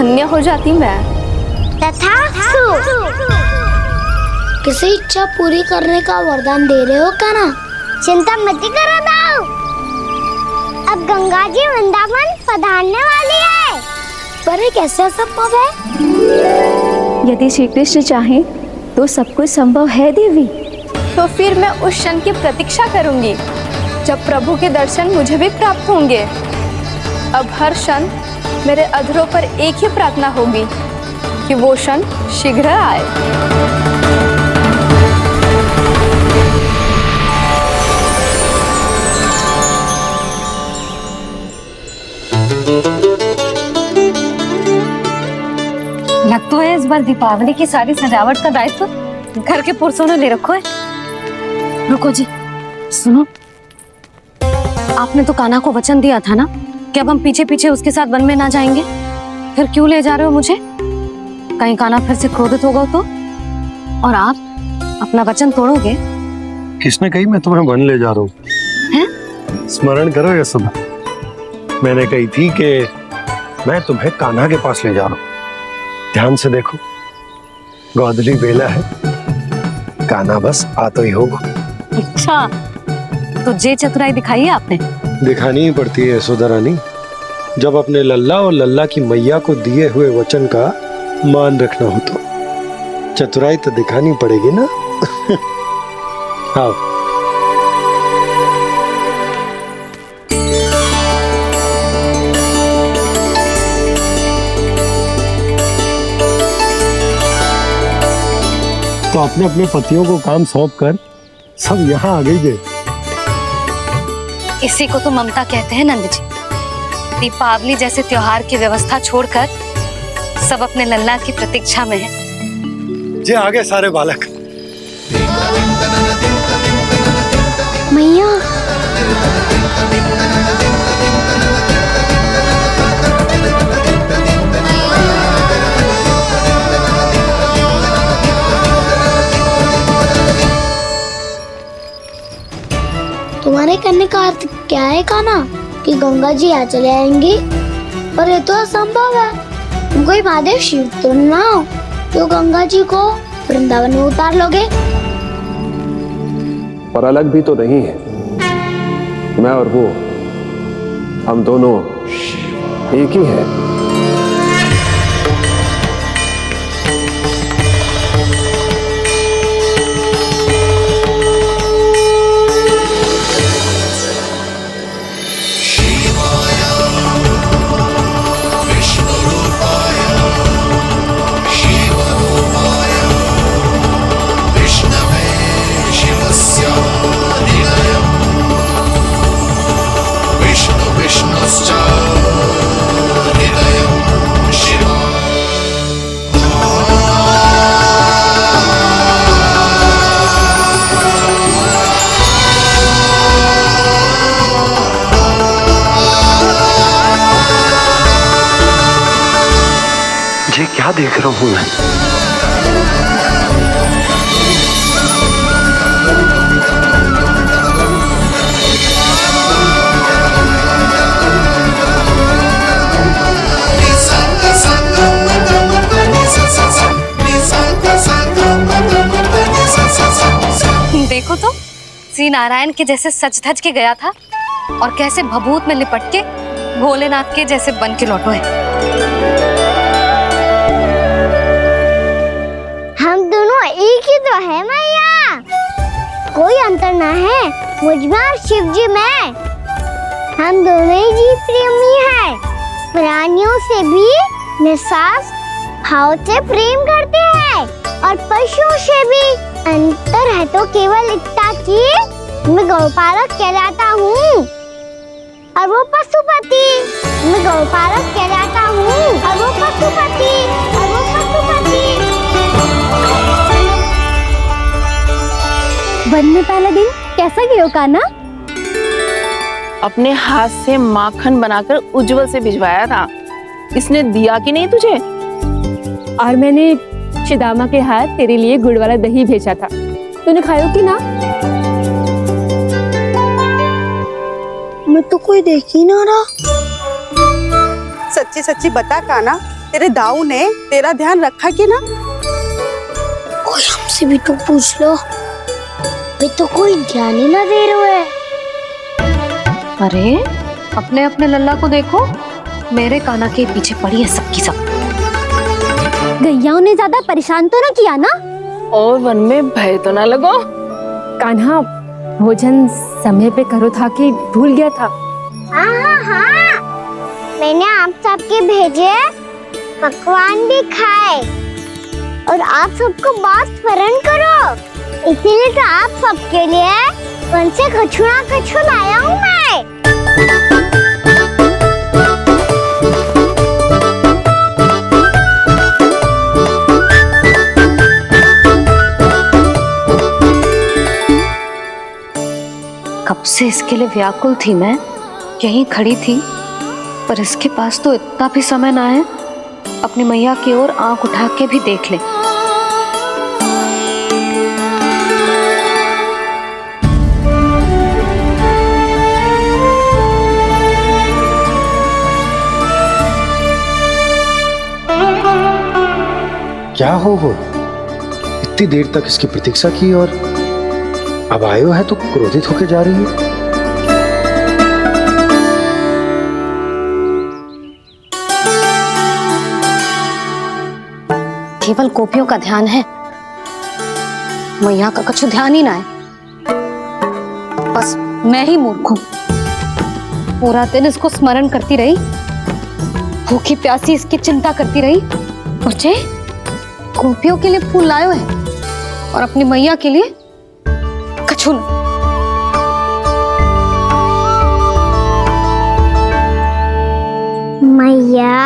धन्य हो जाती मैं। तथास्तु। किसी इच्छा पूरी करने का वरदान दे रहे हो कान्हा? चिंता मत करो दाऊ, अब गंगा जी वृंदावन पधारने वाली है। पर ये कैसे संभव है? यदि श्री कृष्ण चाहे तो सब कुछ संभव है देवी। तो फिर मैं उस क्षण की प्रतीक्षा करूंगी जब प्रभु के दर्शन मुझे भी प्राप्त होंगे। अब हर क्षण मेरे अधरों पर एक ही प्रार्थना होगी कि वो क्षण शीघ्र आए। लग तो है इस बार दीपावली की सारी सजावट का दायित्व घर के पुरुषों ने ले रखो है। रुको जी, सुनो, आपने तो कान्हा को वचन दिया था ना कि अब हम पीछे पीछे उसके साथ वन में ना जाएंगे। फिर क्यों ले जा रहे हो मुझे? कहीं कान्हा फिर से क्रोधित होगा तो? और आप अपना वचन तोड़ोगे? किसने कही मैं तुम्हें वन ले जा रहा हूँ? स्मरण करो ये सब। मैंने कही थी कि मैं तुम्हें कान्हा के पास ले जा रहा हूँ। ध्यान से देखो, गोधली बेला है, कान्हा बस आ तो ही होगा। अच्छा, तो जे चतुराई दिखाई है आपने? दिखानी ही पड़ती है यशोदा रानी, जब अपने लल्ला और लल्ला की मैया को दिए हुए वचन का मान रखना हो तो चतुराई तो दिखानी पड़ेगी ना। आओ। तो अपने अपने पतियों को काम सौंप कर सब यहाँ आ गई है। इसी को तो ममता कहते हैं नंद जी। दीपावली जैसे त्योहार की व्यवस्था छोड़कर सब अपने लल्ला की प्रतीक्षा में हैं। जे आगे सारे बालक। मैया, तुम्हारे कहने का अर्थ क्या है कान्हा? कि गंगा जी यहाँ चले आएंगी? पर ये तो असंभव है। तुम कोई महादेव शिव तो ना हो तो गंगा जी को वृंदावन में उतार लोगे? पर अलग भी तो नहीं है। मैं और वो, हम दोनों एक ही हैं। ये क्या देख रहा हूँ मैं? देखो तो, श्री नारायण के जैसे सज धज के गया था और कैसे भभूत में लिपट के भोलेनाथ के जैसे बन के लौटो है। हम दोनों एक ही तो है मैया, कोई अंतर ना है मुझ में और शिव जी में। हम दोनों ही जीव प्रेमी हैं, प्राणियों से भी निस्वार्थ भाव से प्रेम करते हैं और पशुओं से भी। अंतर है तो केवल इतना कि मैं गौपालक कहलाता हूँ और वो पशुपति। मैं गौपालक कहलाता हूँ और वो पशुपति, और वो पशुपति। वन में पहला दिन कैसा गया कान्हा? अपने हाथ से माखन बनाकर उज्जवल से भिजवाया था। इसने दिया कि नहीं तुझे? और मैंने शिदामा के हाथ तेरे लिए गुड़ वाला दही भेजा था, तूने खाया कि ना? मैं तो कोई देख ही ना रहा। सच्ची सच्ची बता कान्हा, तेरे दाऊ ने तेरा ध्यान रखा कि ना? कोई हमसे भी तो पूछ लो, वे तो कोई ध्यान ही ना दे रहे है। अरे अपने अपने लल्ला को देखो, मेरे कान्हा के पीछे पड़ी है सबकी सब। गैया ने ज्यादा परेशान तो ना किया ना? और मन में भय तो ना लगो? कान्हा भोजन समय पे करो था कि भूल गया था? हाँ, मैंने आप सबके भेजे पकवान भी खाए और आप सबको बात स्मरण करो, इसीलिए तो आप सबके लिए वन से कछु लाया हूँ मैं। कब से इसके लिए व्याकुल थी मैं, यहीं खड़ी थी, पर इसके पास तो इतना भी समय ना है अपनी मैया की ओर आंख उठा के भी देख ले। क्या हो इतनी देर तक इसकी प्रतीक्षा की और अब आयो है तो क्रोधित होके जा रही है। केवल गोपियों का ध्यान है, मैया का कछु ध्यान ही ना है। बस मैं ही मूर्ख हूं, पूरा दिन इसको स्मरण करती रही, भूखी प्यासी इसकी चिंता करती रही, और जे गोपियों के लिए फूल लायो है और अपनी मैया के लिए कछु न। मैया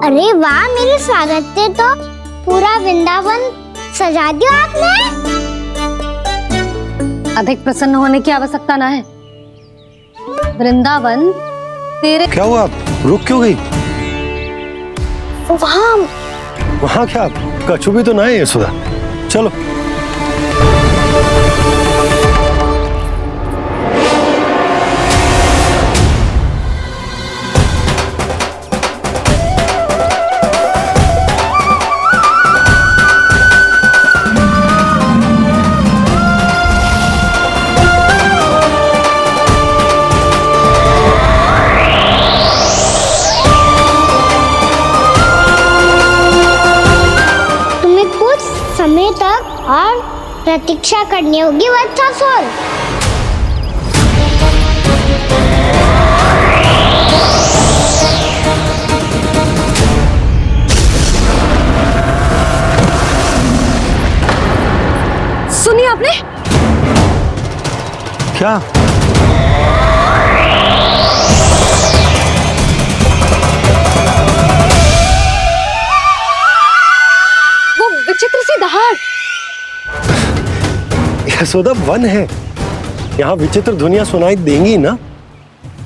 अरे वाह, मेरे स्वागत से तो पूरा वृंदावन सजा दिया आपने। अधिक प्रसन्न होने की आवश्यकता ना है। वृंदावन तेरे क्या हुआ, रुक क्यों गई? वहां क्या कछु भी तो ना है यशोदा, चलो। समय तक और प्रतीक्षा करनी होगी वत्सासुर। सुनिए आपने क्या? विचित्र सी दहाड़। यशोदा वन है, यहाँ विचित्र ध्वनियां सुनाई देंगी ना,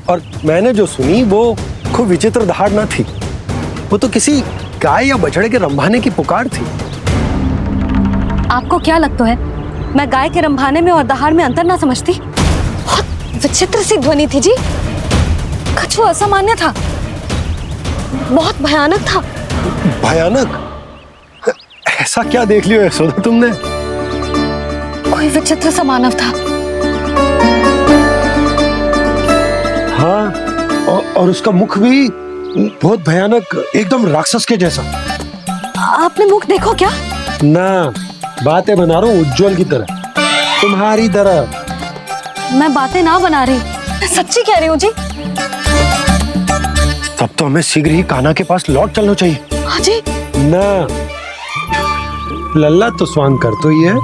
और मैंने जो सुनी वो खूब विचित्र दहाड़ ना थी, वो तो किसी गाय या बछड़े के रंभाने की पुकार थी। आपको क्या लगता है मैं गाय के रंभाने में और दहाड़ में अंतर ना समझती? बहुत विचित्र सी ध्वनि थी जी, कछु असामान्य था, बहुत भयानक था। भयानक? ऐसा क्या देख लियो यशोदा तुमने? कोई विचित्र सा मानव था। हाँ, और उसका मुख भी बहुत भयानक, एकदम राक्षस के जैसा। आपने मुख देखो क्या? ना, बातें बना रहा हूँ उज्जवल की तरह, तुम्हारी तरह। मैं बातें ना बना रही, मैं सच्ची कह रही हूँ जी। तब तो हमें शीघ्र ही कान्हा के पास लौट चलना चाहिए। हाँ जी। ना, लल्ला तो स्वांग कर तो ही है,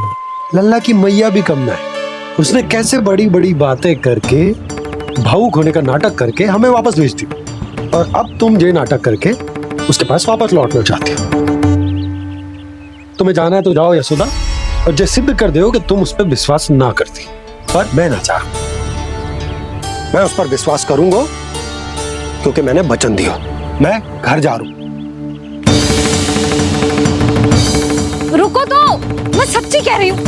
लल्ला की मैया भी कम ना है। उसने कैसे बड़ी बड़ी बातें करके, भावुक होने का नाटक करके हमें वापस भेज दी, और अब तुम ये नाटक करके उसके पास वापस लौटना चाहती हो। तुम्हें जाना है तो जाओ यशोदा, और जो सिद्ध कर दो कि तुम उस पर विश्वास ना करती, पर मैं ना चाह, मैं उस पर विश्वास करूंगा क्योंकि मैंने वचन दिया। मैं घर जा रहा हूं। रुको तो, मैं सच्ची कह रही हूँ।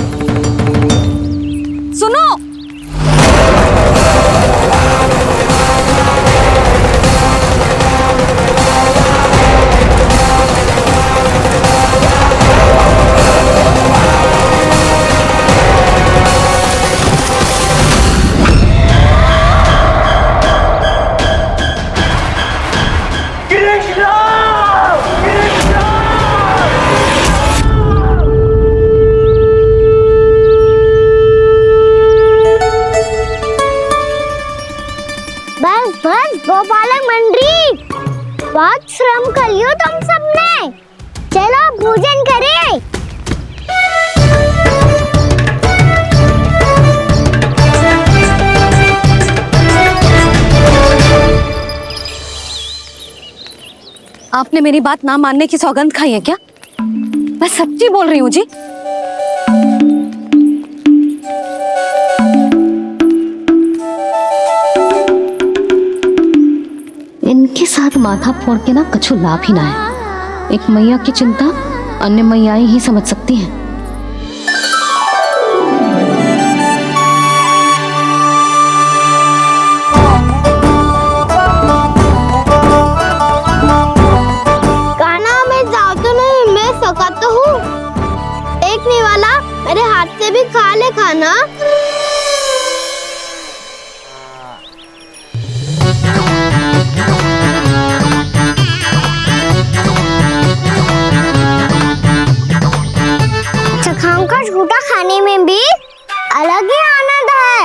सुनो। बस बस गोपालक मंडली, बहुत श्रम कर लियो तुम सबने। चलो भोजन करें। आपने मेरी बात ना मानने की सौगंध खाई है क्या? मैं सच्ची बोल रही हूँ जी। इनके साथ माथा फोड़ के ना कछु लाभ ही ना है। एक मैया की चिंता अन्य मैयाएं ही समझ सकती हैं। कान्हा मैं जाओ तो नहीं, मैं सका तो हूँ। देखने वाला मेरे हाथ से भी खा ले खाना। चखाओं का झूठा खाने में भी अलग ही आनंद है।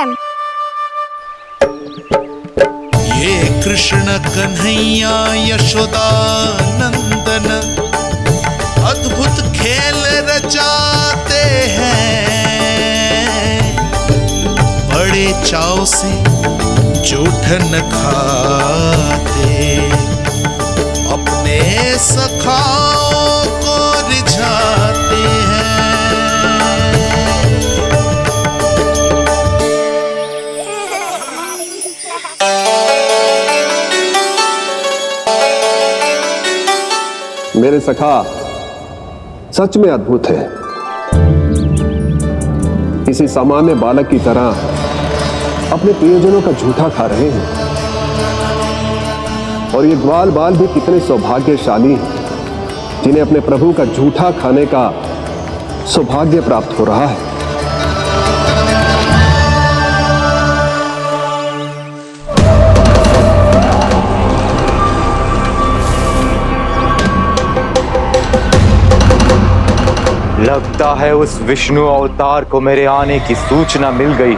ये कृष्ण कन्हैया यशोदा नंदन अद्भुत खेल रचाते हैं, बड़े चाव से जूठन खाते, अपने सखाओं को रिझाते हैं। मेरे सखा सच में अद्भुत है। किसी सामान्य बालक की तरह अपने प्रियजनों का झूठा खा रहे हैं। और ये ग्वाल बाल भी कितने सौभाग्यशाली हैं जिन्हें अपने प्रभु का झूठा खाने का सौभाग्य प्राप्त हो रहा है। लगता है उस विष्णु अवतार को मेरे आने की सूचना मिल गई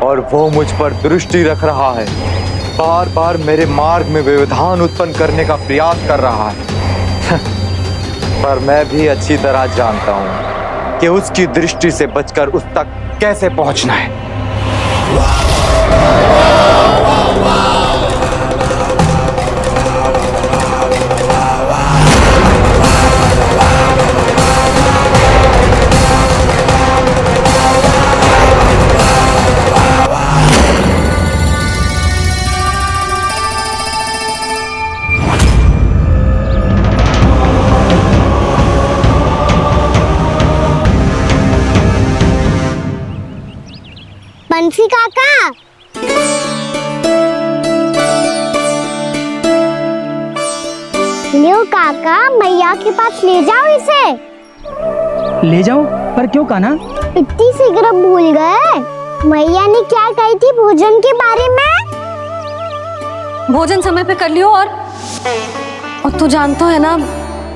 और वो मुझ पर दृष्टि रख रहा है। बार बार मेरे मार्ग में व्यवधान उत्पन्न करने का प्रयास कर रहा है। पर मैं भी अच्छी तरह जानता हूं कि उसकी दृष्टि से बचकर उस तक कैसे पहुंचना है। बंसी काका, लियो काका, मैया के पास ले जाओ इसे। ले जाओ? पर क्यों कान्हा? इतनी शीघ्र भूल गए? मैया ने क्या कही थी भोजन के बारे में? भोजन समय पे कर लियो। और तू जानता है ना,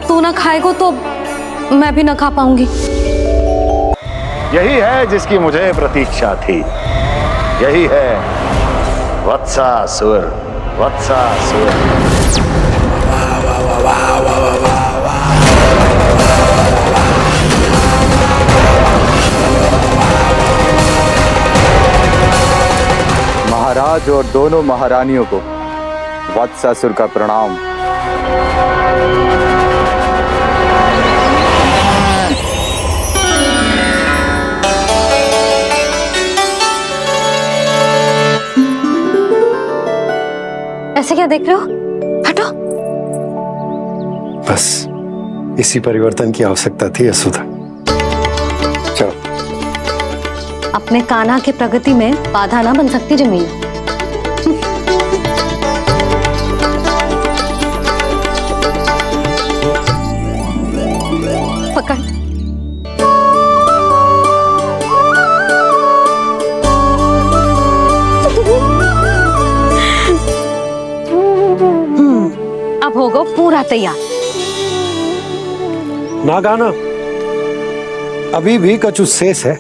तू ना खाएगा तो मैं भी ना खा पाऊंगी। यही है जिसकी मुझे प्रतीक्षा थी। यही है वत्सासुर। वत्सासुर। महाराज और दोनों महारानियों को वत्सासुर का प्रणाम। ऐसे क्या देख रहे हो? हटो। बस इसी परिवर्तन की आवश्यकता थी यशोदा। चलो। अपने कान्हा के प्रगति में बाधा ना बन सकती जमीन। पकड़। अब होगा पूरा तैयार। ना गाना, अभी भी कछु शेष है।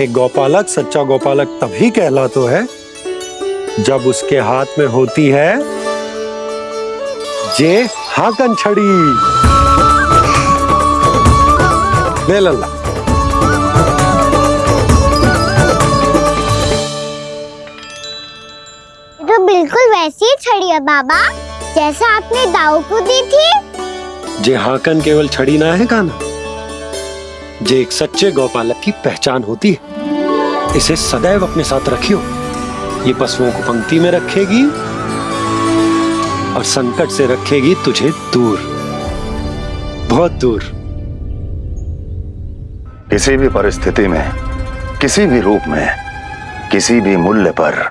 एक गौपालक सच्चा गौपालक तभी कहलाता है जब उसके हाथ में होती है जे हाकन छड़ी। ले लल्ला। तो बिल्कुल वैसी ही छड़ी है बाबा जैसा आपने दाऊ को दी थी। जे हाकन केवल छड़ी ना है कान्हा, जे एक सच्चे गौपालक की पहचान होती है। इसे सदैव अपने साथ रखियो। ये पशुओं को पंक्ति में रखेगी और संकट से रखेगी तुझे दूर, बहुत दूर। किसी भी परिस्थिति में, किसी भी रूप में, किसी भी मूल्य पर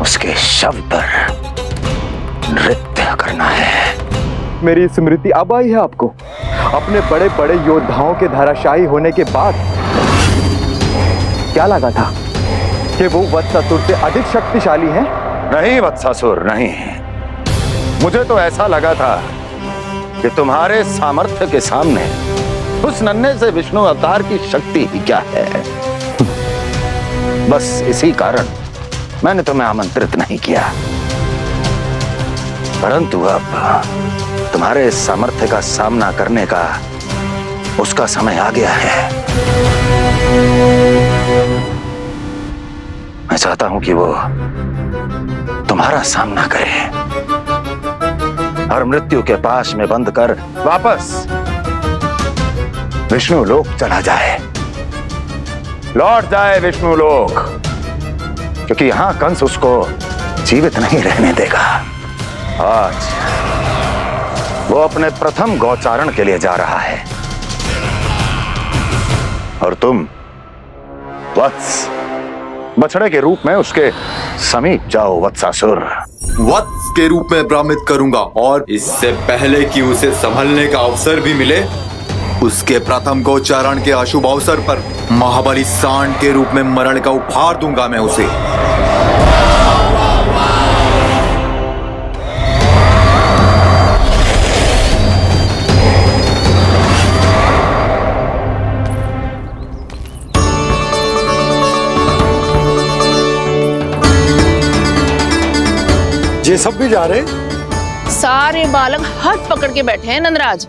उसके शव पर नृत्य करना है। मेरी स्मृति अब आई है आपको अपने बड़े बड़े योद्धाओं के धराशायी होने के बाद। क्या लगा था कि वो वत्सासुर से अधिक शक्तिशाली है? नहीं वत्सासुर, नहीं। मुझे तो ऐसा लगा था कि तुम्हारे सामर्थ्य के सामने उस नन्हे से विष्णु अवतार की शक्ति ही क्या है। बस इसी कारण मैंने तुम्हें आमंत्रित नहीं किया। परंतु अब तुम्हारे इस सामर्थ्य का सामना करने का उसका समय आ गया है। मैं चाहता हूं कि वो तुम्हारा सामना करे और मृत्यु के पाश में बंद कर वापस विष्णु लोक चला जाए, लौट जाए विष्णु लोक, क्योंकि यहां कंस उसको जीवित नहीं रहने देगा। आज वो अपने प्रथम गौचारण के लिए जा रहा है और तुम वत्स बछड़े के रूप में उसके समीप जाओ वत्सासुर। वत्स के रूप में भ्रमित करूंगा और इससे पहले कि उसे संभलने का अवसर भी मिले, उसके प्रथम गोचारण के अशुभ अवसर पर महाबली सांड के रूप में मरण का उपहार दूंगा मैं उसे। ये सब भी जा रहे? सारे बालक हाथ पकड़ के बैठे हैं नंदराज।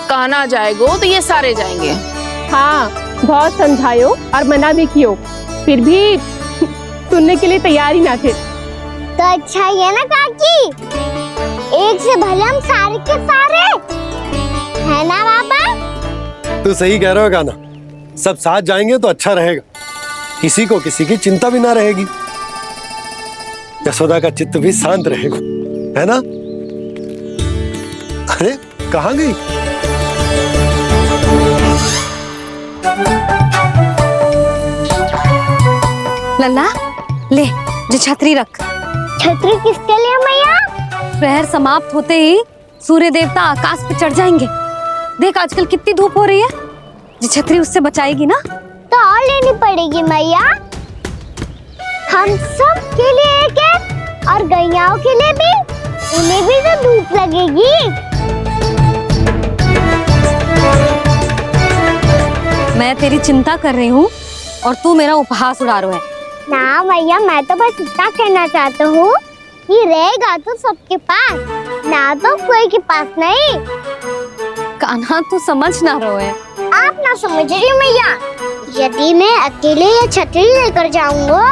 कान्हा जाएगो तो ये सारे जाएंगे। हाँ, बहुत समझायो और मना भी कियो, फिर भी सुनने के लिए तैयार ही ना थे। तो अच्छा ही है ना काकी, एक से भले हम सारे के सारे है ना बाबा। तू सही कह रहे हो कान्हा, सब साथ जाएंगे तो अच्छा रहेगा, किसी को किसी की चिंता भी ना रहेगी, यशोदा का चित्त भी शांत रहेगा, है ना? अरे कहाँ गई? लल्ला ले, जो छतरी रख। छतरी किसके लिए मैया? प्रहर समाप्त होते ही सूर्य देवता आकाश पे चढ़ जाएंगे। देख आजकल कितनी धूप हो रही है, जो छतरी उससे बचाएगी ना। तो और लेनी पड़ेगी मैया, हम सब के लिए एक है और गैयाओं के लिए भी, उन्हें भी तो धूप लगेगी। मैं तेरी चिंता कर रही हूँ और तू मेरा उपहास उड़ा रहा है। ना भैया, मैं तो बस इतना कहना चाहता हूँ कि रहेगा तो सबके पास, ना तो कोई के पास नहीं। कान्हा तू समझ ना रहो है। आप ना समझ रही मैया, यदि मैं अकेले ये छतरी लेकर जाऊंगा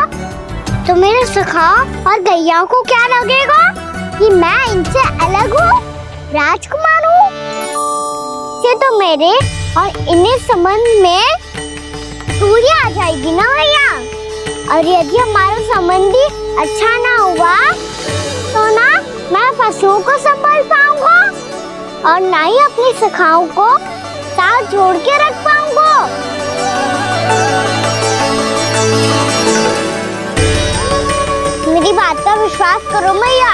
तो मेरे सखा और गैया को क्या लगेगा कि मैं इनसे अलग हूँ, राजकुमार हूँ। ये तो मेरे और इन्हें संबंध में दूरी आ जाएगी ना भैया। और यदि हमारा संबंध ही अच्छा ना हुआ तो ना मैं पशुओं को संभाल पाऊंगा और ना ही अपनी सखाओं को साथ जोड़ के रख पाऊंगा। मेरी बात का विश्वास करो मैया,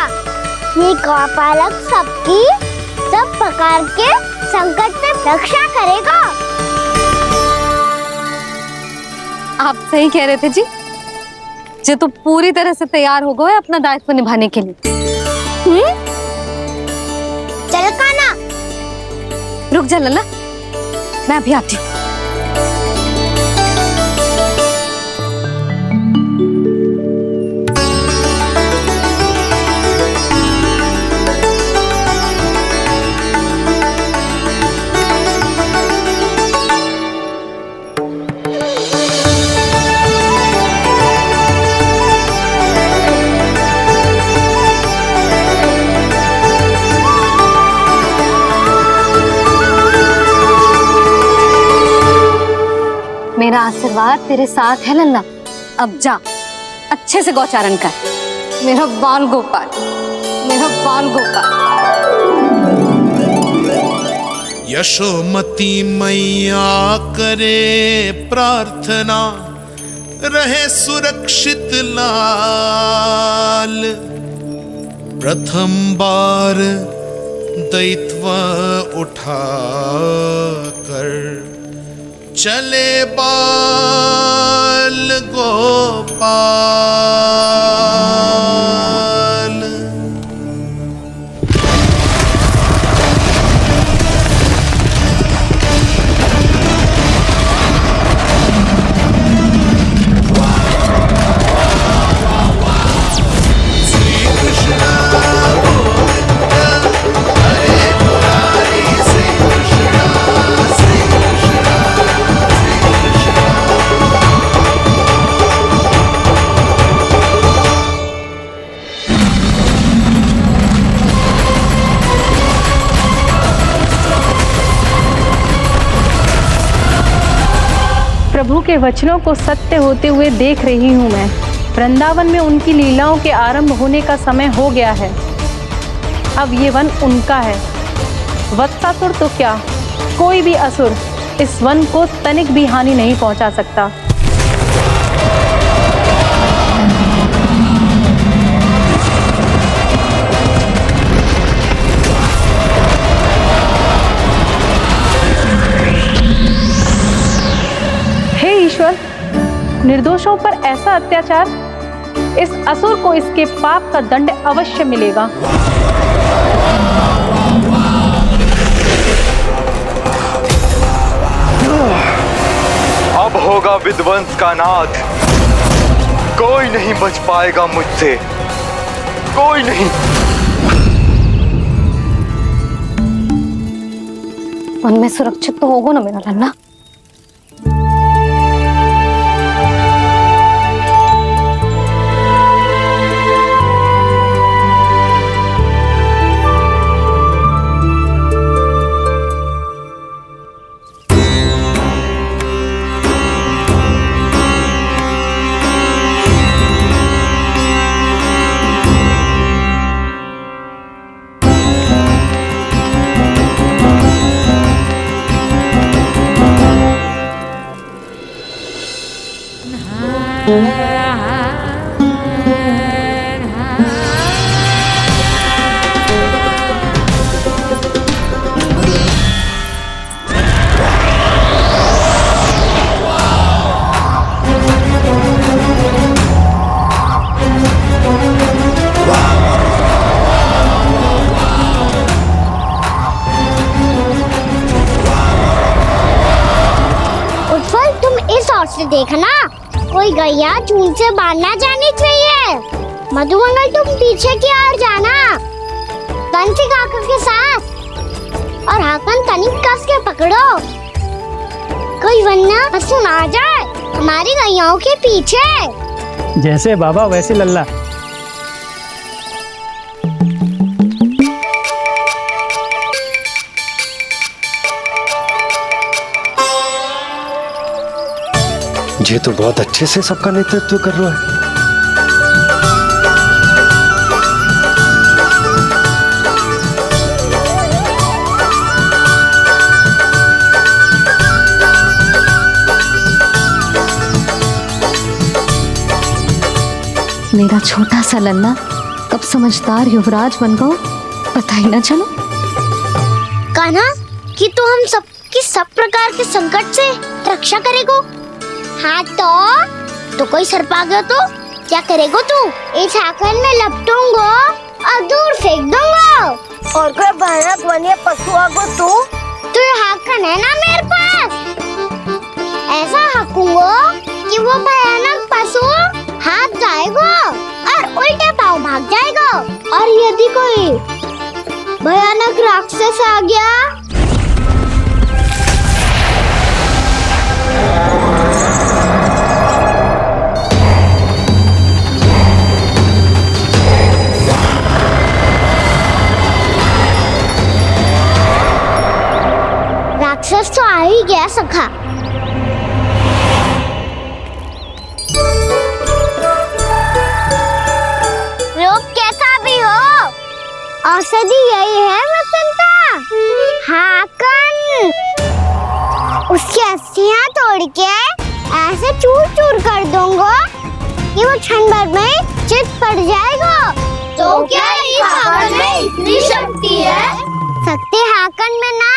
ये गौपालक सबकी सब प्रकार के संकट से रक्षा करेगा। आप सही कह रहे थे जी। जो तो पूरी तरह से तैयार हो गए अपना दायित्व निभाने के लिए। चल काना। रुक जा लल्ला, मैं अभी आती हूँ। मेरा आशीर्वाद तेरे साथ है लल्ला। अब जा, अच्छे से गौचारण कर। मेरा बाल गोपाल, मेरा बाल गोपाल। यशोमती मैया करे प्रार्थना, रहे सुरक्षित लाल। प्रथम बार दैत्व उठा कर चले बाल गोपाल। श्री कृष्ण गोविंद हरे मुरारी, श्री कृष्ण श्री कृष्ण। प्रभु के वचनों को सत्य होते हुए देख रही हूँ मैं। वृंदावन में उनकी लीलाओं के आरंभ होने का समय हो गया है। अब ये वन उनका है। वत्सासुर तो क्या, कोई भी असुर इस वन को तनिक भी हानि नहीं पहुंचा सकता। ईश्वर, निर्दोषों पर ऐसा अत्याचार, इस असुर को इसके पाप का दंड अवश्य मिलेगा। अब होगा विध्वंस का नाद। कोई नहीं बच पाएगा मुझसे, कोई नहीं। मन में सुरक्षित तो होगा ना मेरा लल्ला। से देखना, कोई गैया चून से बाहर ना जानी चाहिए। मधुमंगल तुम पीछे की ओर जाना, कंसी काका के साथ, और हाकन तनिक कस के पकड़ो, कोई वरना असुर आ जाए हमारी गैयाओं के पीछे। जैसे बाबा वैसे लल्ला। ये तो बहुत अच्छे से सबका नेतृत्व कर रहा है। मेरा छोटा सा लल्ला कब समझदार युवराज बन गो पता ही ना चलो। कान्हा, कि तू हम सबकी सब प्रकार के संकट से रक्षा करेगो। हाँ तो कोई सर्प आ गया तो क्या करेगो तू? इस हाकन में लपटूंगो और दूर फेंक दूंगा। और कोई भयानक वन्य पशु आगो तो ये हाकन है ना मेरे पास, ऐसा हाकूंगो कि वो भयानक पशु हाथ जाएगो और उल्टे पाँव भाग जाएगा। और यदि कोई भयानक राक्षस आ गया राक्षस तो आ ही गया सखा। रूप कैसा भी हो, औषधि यही है वसंता। हाकन उसकी अस्थियां तोड़ के ऐसे चूर चूर कर दूंगा कि वो क्षण भर में चित पड़ जाएगा। तो क्या इस हाकन में इतनी शक्ति है? शक्ति हाकन में ना,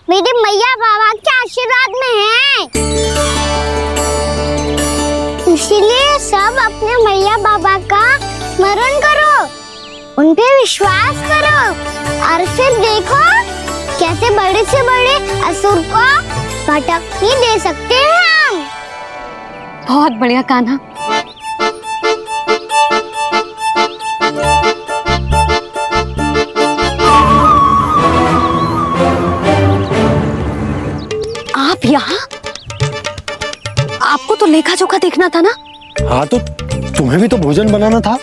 मेरे मैया बाबा के आशीर्वाद में है। इसीलिए सब अपने मैया बाबा का स्मरण करो, उन पे विश्वास करो और फिर देखो कैसे बड़े से बड़े असुर को भटकने दे सकते हैं हम। बहुत बढ़िया कान्हा। आप यहाँ? आपको तो लेखा जोखा देखना था ना? हाँ तो तुम्हें भी तो भोजन बनाना था।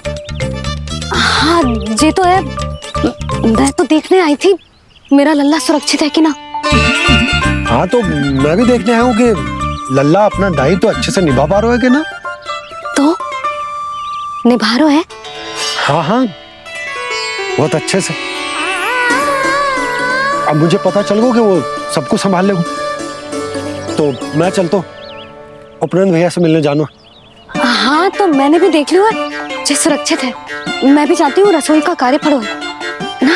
हाँ ये तो है, मैं तो देखने आई थी मेरा लल्ला सुरक्षित है कि ना। हाँ तो मैं भी देखने आया हूँ कि लल्ला अपना दायित्व तो अच्छे से निभा पा रहा है कि ना। तो निभा रहा है? हाँ हाँ बहुत अच्छे से। अब मुझे पता चल गया कि वो सबको संभाल लेगा, तो मैं चलता हूँ उपनंद भैया से मिलने जानो। हाँ तो मैंने भी देख लिया जो सुरक्षित है। मैं भी चाहती हूँ रसोई का कार्य पड़ो ना।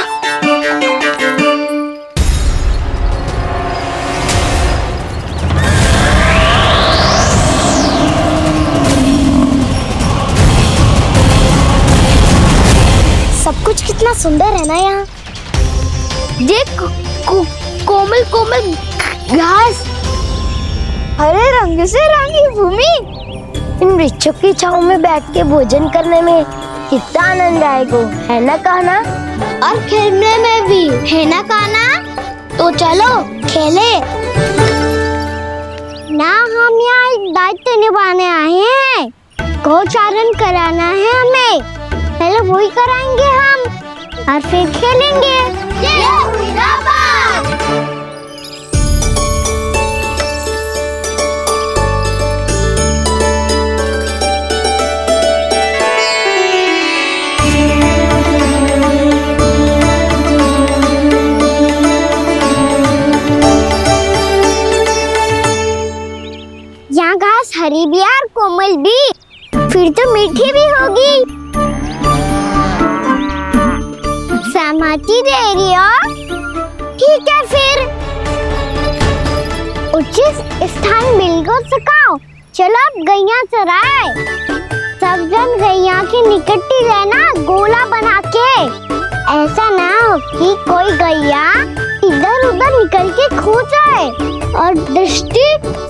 सब कुछ कितना सुंदर है ना यहाँ। देख कोमल कोमल घास, हरे रंग से रंगी भूमि। इन वृक्षों की छांव में बैठ के भोजन करने में कितना आनंद आएगा, है ना कान्हा? और खेलने में भी, है ना कान्हा? तो चलो खेले ना। हम यहाँ एक दायित्व निभाने आए हैं, गोचारण कराना है हमें। पहले वही कराएंगे हम और फिर खेलेंगे। ये हुई ना बात। यहाँ घास हरी भी और कोमल भी, फिर तो मीठी भी होगी। सहमति दे रही हो? ठीक है फिर उचित स्थान मिलकर सकाओ। चलो अब गैया चराए। सब जन गैया के निकट ही रहना, गोला बना के। ऐसा ना हो कि कोई गैया इधर उधर निकल के खो जाए। और दृष्टि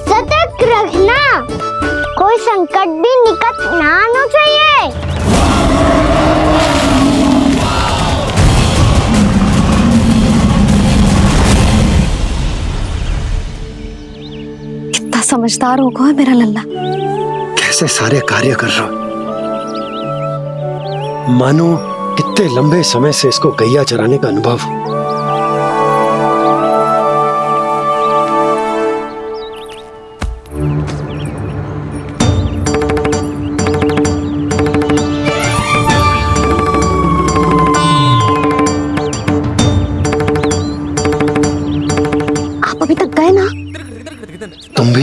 सतर्क रखना, कोई संकट भी निकट ना आना चाहिए। कितना समझदार हो गया मेरा लल्ला। कैसे सारे कार्य कर रहा, मानो कितने लंबे समय से इसको गैया चराने का अनुभव हो।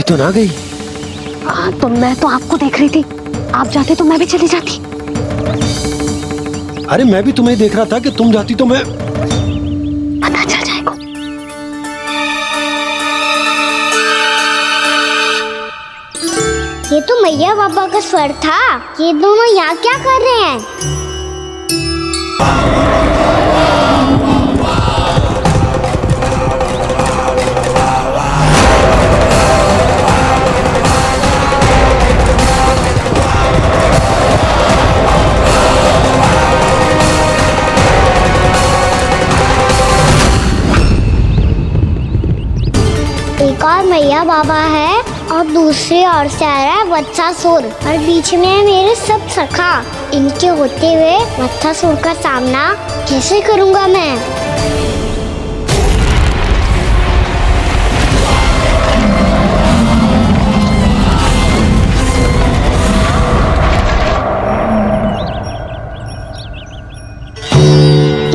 तो ना गई? तो मैं तो आपको देख रही थी, आप जाते तो मैं भी चली जाती। अरे मैं भी तुम्हें देख रहा था कि तुम जाती तो मैं पता चल जाएगा। ये तो मैया बाबा का स्वर था। ये दोनों यहाँ क्या कर रहे हैं? एक और मैया बाबा है और दूसरी ओर से आ रहा है वत्सासुर और बीच में है मेरे सब सखा। इनके होते हुए वत्सासुर का सामना कैसे करूंगा मैं?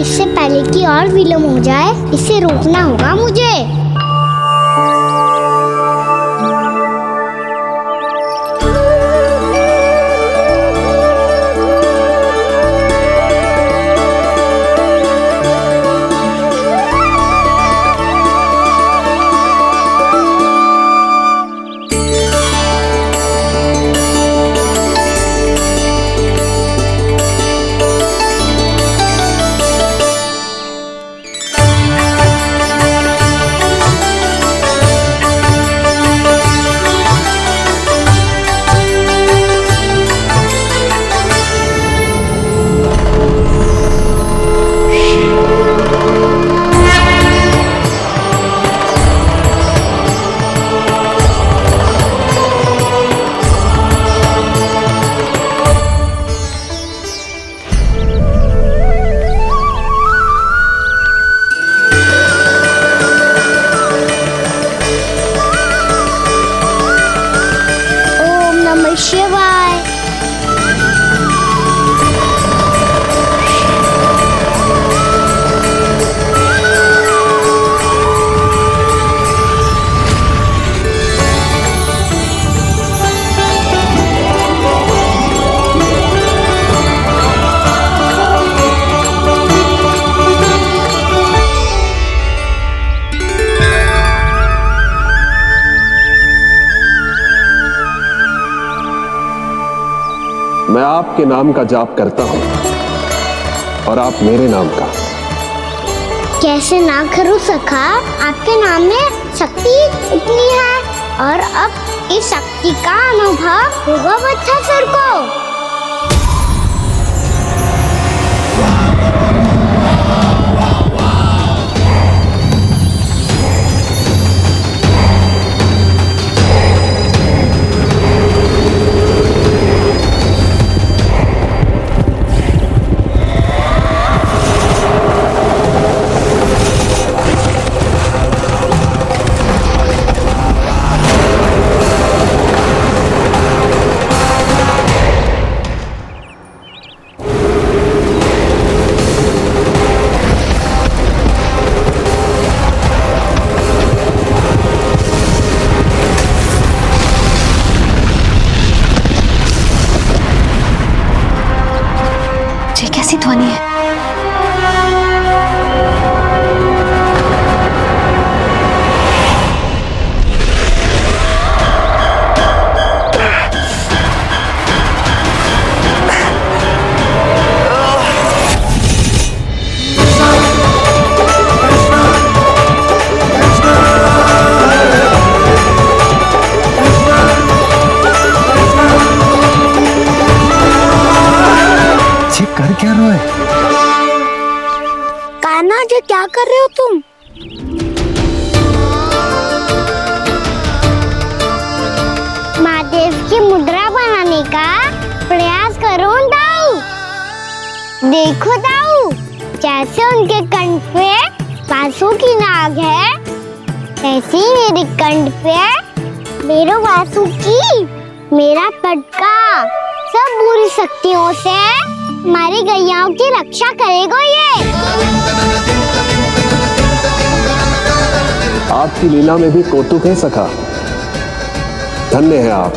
इससे पहले कि और विलम्ब हो जाए, इसे रोकना होगा मुझे। मैं आपके नाम का जाप करता हूं और आप मेरे नाम का। कैसे ना करूं सखा? आपके नाम में शक्ति इतनी है और अब इस शक्ति का अनुभव होगा वत्सासुर को। कैसी ध्वनि है? कर क्या रहे हो? कान्हा जी क्या कर रहे हो तुम? महादेव की मुद्रा बनाने का प्रयास करो दाऊ। देखो दाऊ, जैसे उनके कंठ पे वासु की नाग है, ऐसे ही मेरे कंठ पे मेरे वासु की मेरा पटका सब बुरी शक्तियों से हमारी गैयाओं की रक्षा करेगा ये। आपकी लीला में भी कौतुक है सखा। धन्य है आप।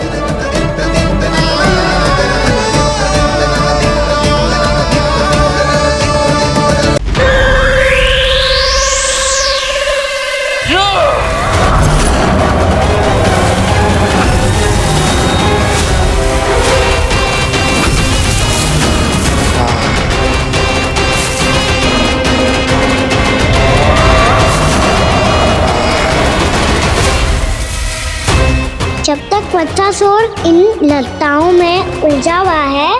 जब तक बच्चा शोर इन लताओं में उलझा हुआ है,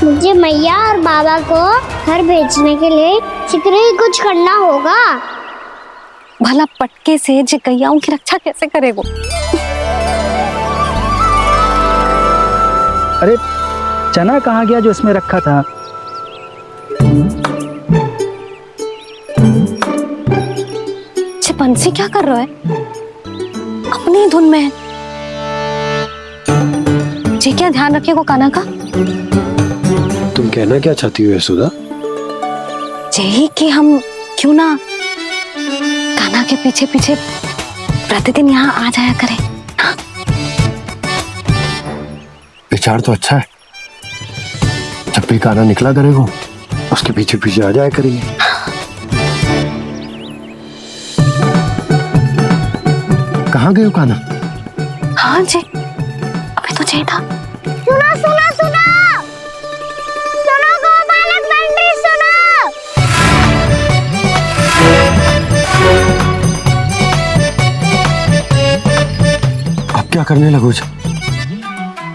मुझे मैया और बाबा को घर भेजने के लिए शीघ्र ही कुछ करना होगा। भला पटके से गैयाओं की रक्षा कैसे करेगो? अरे चना कहाँ गया जो इसमें रखा था? बंसी क्या कर रहा है? अपनी धुन में है। जी क्या ध्यान रखिएगा काना का। तुम कहना क्या चाहती हो यशोदा? यही कि हम क्यों ना काना के पीछे पीछे प्रतिदिन यहाँ आ जाया करें। हाँ? विचार तो अच्छा है। जब भी काना निकला करेगा उसके पीछे पीछे आ जाया करेंगे। कहाँ गए हो काना? हाँ जी, अभी तो चाहिए था। सुनो सुनो सुनो सुनो गोपालक बंटी सुनो। अब क्या करने लगो?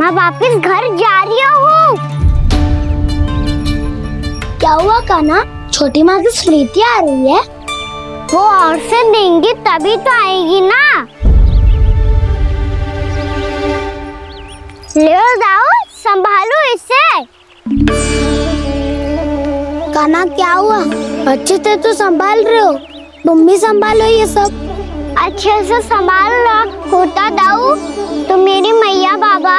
मैं वापस घर जा रही हूँ। क्या हुआ काना? छोटी माँ की स्मृति आ रही है। वो और से देंगी तभी तो आएगी ना। ले जाओ, संभालो इसे। काना क्या हुआ? अच्छे से तो संभाल रहे हो, तुम भी संभालो ये सब। अच्छे से संभाल लो होता दाऊ तो मेरी मैया बाबा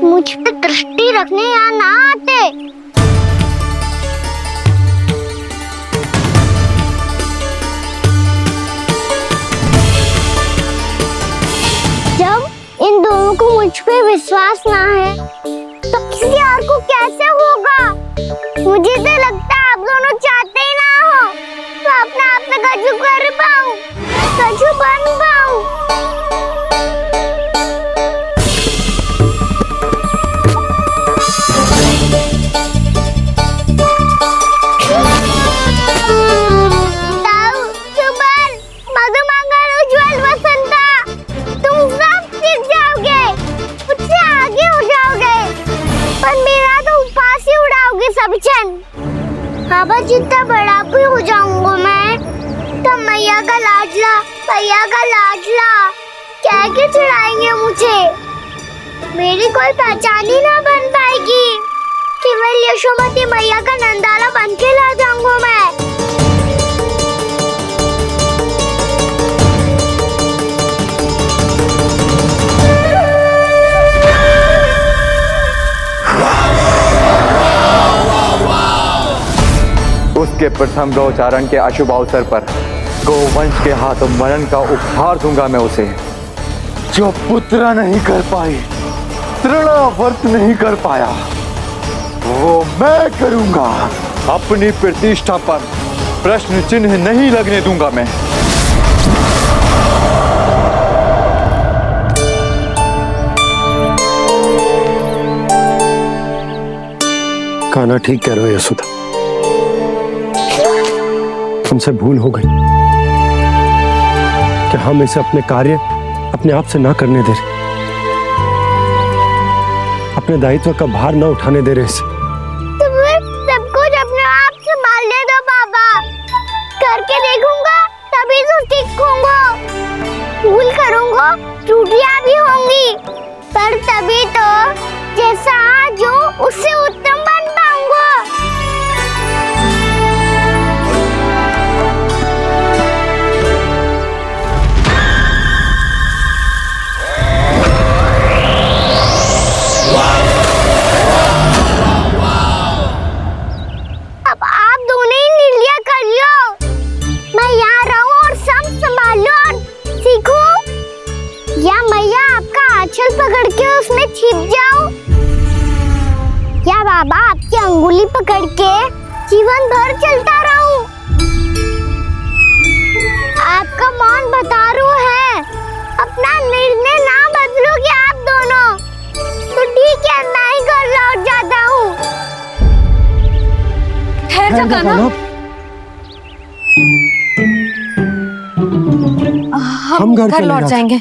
मुझ पे दृष्टि रखने यहाँ ना आते। जब इन दोनों को मुझ पे विश्वास ना है तो किसी और को कैसे होगा? मुझे तो लगता है आप दोनों चाहते ही ना हो तो अपने आप में गजू कर पाऊं, गजू बन पाऊं। बाबा जितना बड़ा भी हो जाऊंगा मैं तो मैया का लाडला कह के चिढ़ाएंगे मुझे। मेरी कोई पहचान ही ना बन पाएगी। केवल यशोमती मैया का नंदाला बन के ला जाऊंगा मैं। उसके प्रथम गौचारण के अशुभ अवसर पर गोवंश के हाथों मरण का उपहार दूंगा मैं उसे। जो पुत्र नहीं कर पाई, तृणावर्त नहीं कर पाया, वो मैं करूंगा। अपनी प्रतिष्ठा पर प्रश्न चिन्ह नहीं लगने दूंगा मैं। काना ठीक कह रहे हो यशोदा, हमसे भूल हो गई कि हम इसे अपने कार्य अपने आप से ना करने दे रहे, अपने दायित्व का भार ना उठाने दे रहे इसे। तो फिर सब कुछ अपने आप संभालने दो बाबा। करके देखूंगा तभी तो सीखूंगा। भूल करूंगा, त्रुटियां भी होंगी, पर तभी तो जैसा आज हूं उससे उत्तम बन पाऊंगा। अब आप दोनों ही लीलिया कर लो। मैं यहाँ रहूं और सब संभालूं और सीखूं, या मैया आपका आंचल पकड़ के उसमें छिप जाऊं, या बाबा आपकी अंगुली पकड़ के जीवन भर चलता रहूं। आपका मौन बतारू है। अपना निर्णय ना बदलोगे आप दोनों तो ठीक है, मैं ही घर लौट जाता हूँ। ठहर जा काना। हम घर लौट जाएंगे।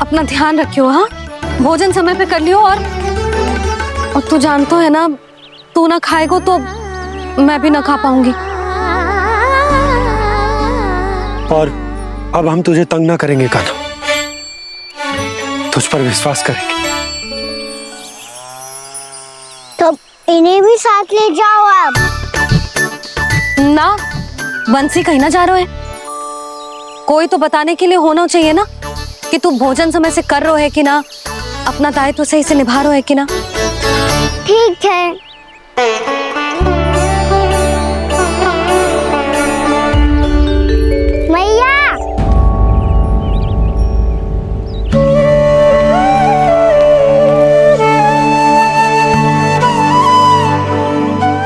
अपना ध्यान रखियो। हाँ, भोजन समय पे कर लियो। और तू जानतो है ना, तू ना खाएगो तो मैं भी ना खा पाऊंगी। और अब हम तुझे तंग ना करेंगे कान्हा, तुझ पर विश्वास करेंगे। तो इन्हें भी साथ ले जाओ अब। ना, बंसी कहीं ना जा रहे है। कोई तो बताने के लिए होना चाहिए ना कि तू भोजन समय से कर रहे है कि ना, अपना दायित्व सही से निभा रहे है कि ना। ठीक है। मैया,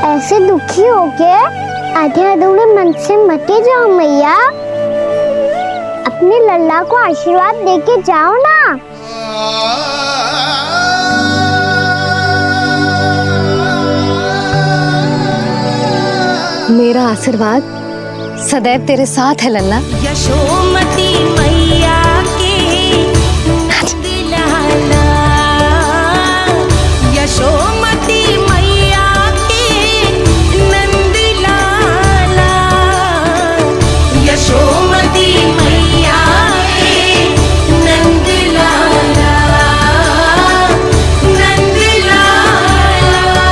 ऐसे दुखी हो के आधे अधूरे मन से मत जाओ मैया। अपने लल्ला को आशीर्वाद देके जाओ ना। मेरा आशीर्वाद सदैव तेरे साथ है लल्ला। यशोमती मैया के नंद लाला, यशोमती मैया के नंद लाला, यशोमती मैया के नंद लाला, नंद लाला।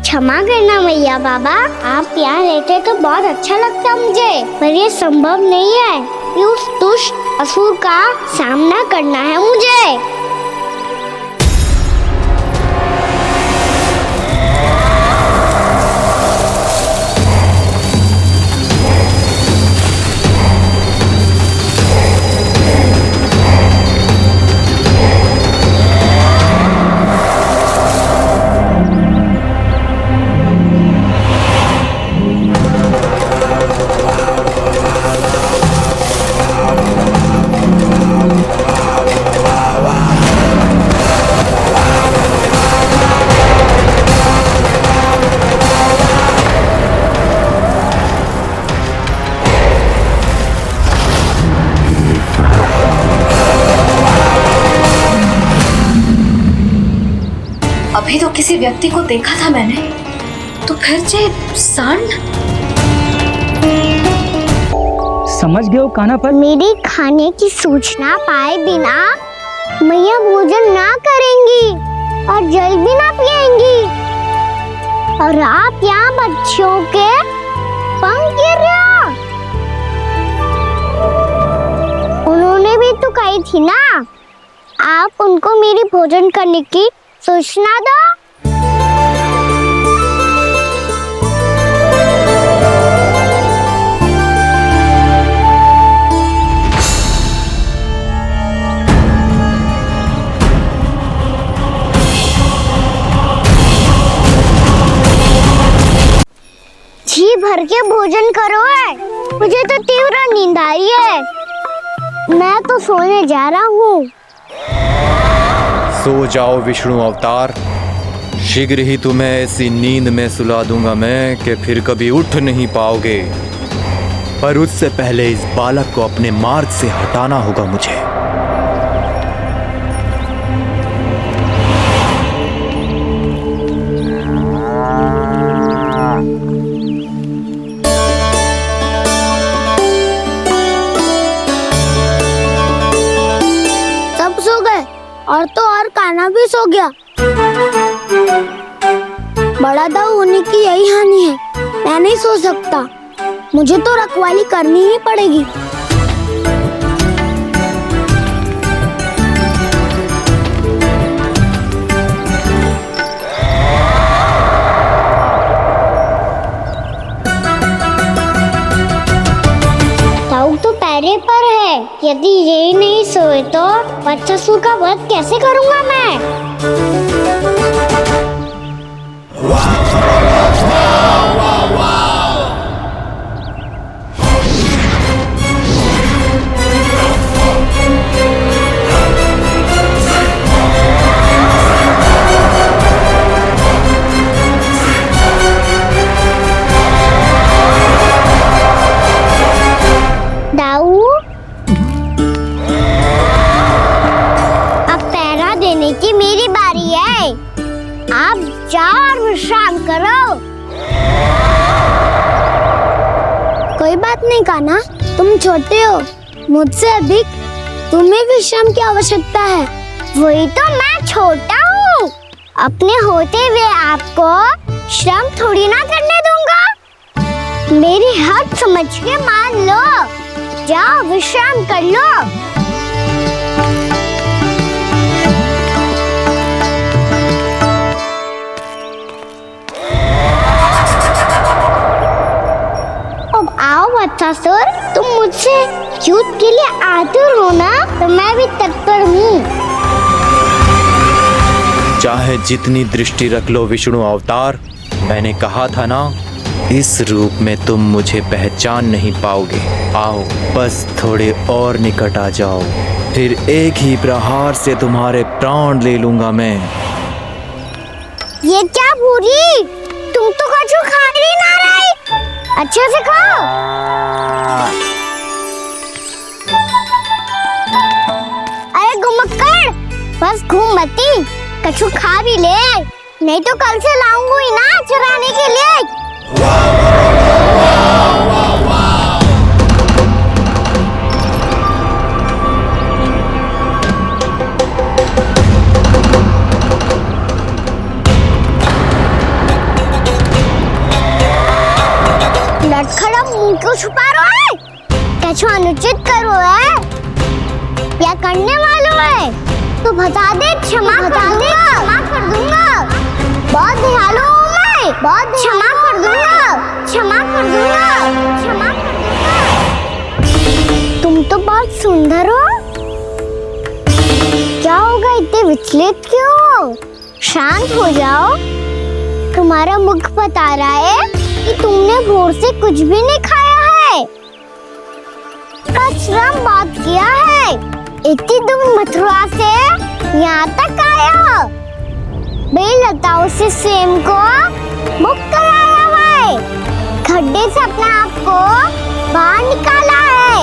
क्षमा करना मैया बाबा, आप यहाँ रहते तो बहुत अच्छा लगता मुझे, पर ये संभव नहीं है। ये उस दुष्ट असुर का सामना करना है मुझे। अभी तो किसी व्यक्ति को देखा था मैंने, तो फिर से सांड। समझ गए हो कान्हा पर? मेरी खाने की सूचना पाए बिना मैया भोजन ना करेंगी और जल भी ना पिएंगी, और आप यहाँ बच्चों के पंख गिर रहे हो। उन्होंने भी तो कही थी ना, आप उनको मेरी भोजन करने की सूचना दो। जी भर के भोजन करो है, मुझे तो तीव्र नींद आ रही है। मैं तो सोने जा रहा हूँ। सो जाओ विष्णु अवतार, शीघ्र ही तुम्हें ऐसी नींद में सुला दूंगा मैं कि फिर कभी उठ नहीं पाओगे। पर उससे पहले इस बालक को अपने मार्ग से हटाना होगा मुझे। सब सो गए और तो और कान्हा भी सो गया। बड़ा दाऊ होने की यही हानि है, मैं नहीं सो सकता, मुझे तो रखवाली करनी ही पड़ेगी। दाऊ तो पैरे पर है, यदि ये नहीं सोए तो बच्चासुर का वध कैसे करूंगा मैं? दाऊ नहीं कान्हा, तुम छोटे हो, मुझसे अधिक तुम्हें विश्राम की आवश्यकता है। वही तो, मैं छोटा हूँ, अपने होते हुए आपको श्रम थोड़ी ना करने दूंगा। मेरी हद समझ के मान लो, जाओ विश्राम कर लो। अब आओ वत्सासुर, तुम मुझसे युद्ध के लिए आतुर हो ना, तो मैं भी तत्पर हूँ। चाहे जितनी दृष्टि रख लो विष्णु अवतार, मैंने कहा था ना, इस रूप में तुम मुझे पहचान नहीं पाओगे। आओ बस थोड़े और निकट आ जाओ, फिर एक ही प्रहार से तुम्हारे प्राण ले लूंगा मैं। ये क्या पूरी, तुम तो कछु खा ही ना रही, अच्छे से खाओ। अरे घुमक्कड़, बस घूम मती, कछु खा भी ले, नहीं तो कल से लाऊंगा ही ना चुराने के लिए। लटखड़ा मुंह क्यों छुपा रहा है? कछु अनुचित करो है या करने वालों है तो बता दे, क्षमा कर दूंगा। बहुत दयालु हूँ मैं, बहुत क्षमा कर दूंगा। तुम तो बहुत सुंदर हो, क्या होगा, इतने विचलित क्यों हो? शांत हो जाओ, तुम्हारा मुख बता रहा है कि तुमने भोर से कुछ भी नहीं खाया है, श्रम बात किया है, इतनी दूर मथुरा से यहाँ तक आया हो, बेलताओं से सेम को मुक्त कराया हुआ है, खड्डे से अपने आप को बाहर निकाला है,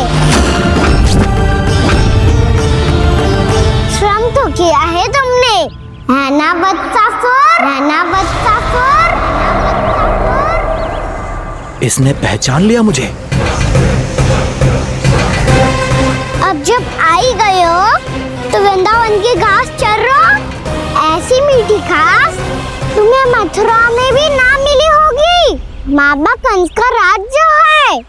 श्रम तो किया है तुमने, है ना वत्सासुर? इसने पहचान लिया मुझे। अब जब आई गए हो तो वृंदावन की घास चर रहो, ऐसी मीठी घास तुम्हें मथुरा में भी ना मिली होगी। मामा कंस का राज्य है।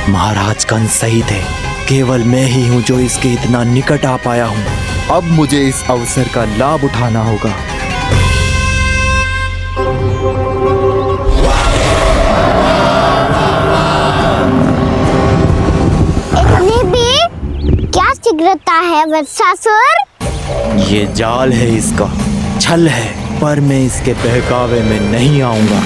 महाराज कंस सही थे, केवल मैं ही हूँ जो इसके इतना निकट आ पाया हूँ। अब मुझे इस अवसर का लाभ उठाना होगा। क्या शीघ्रता है वत्सासुर? ये जाल है इसका, छल है, पर मैं इसके बहकावे में नहीं आऊंगा।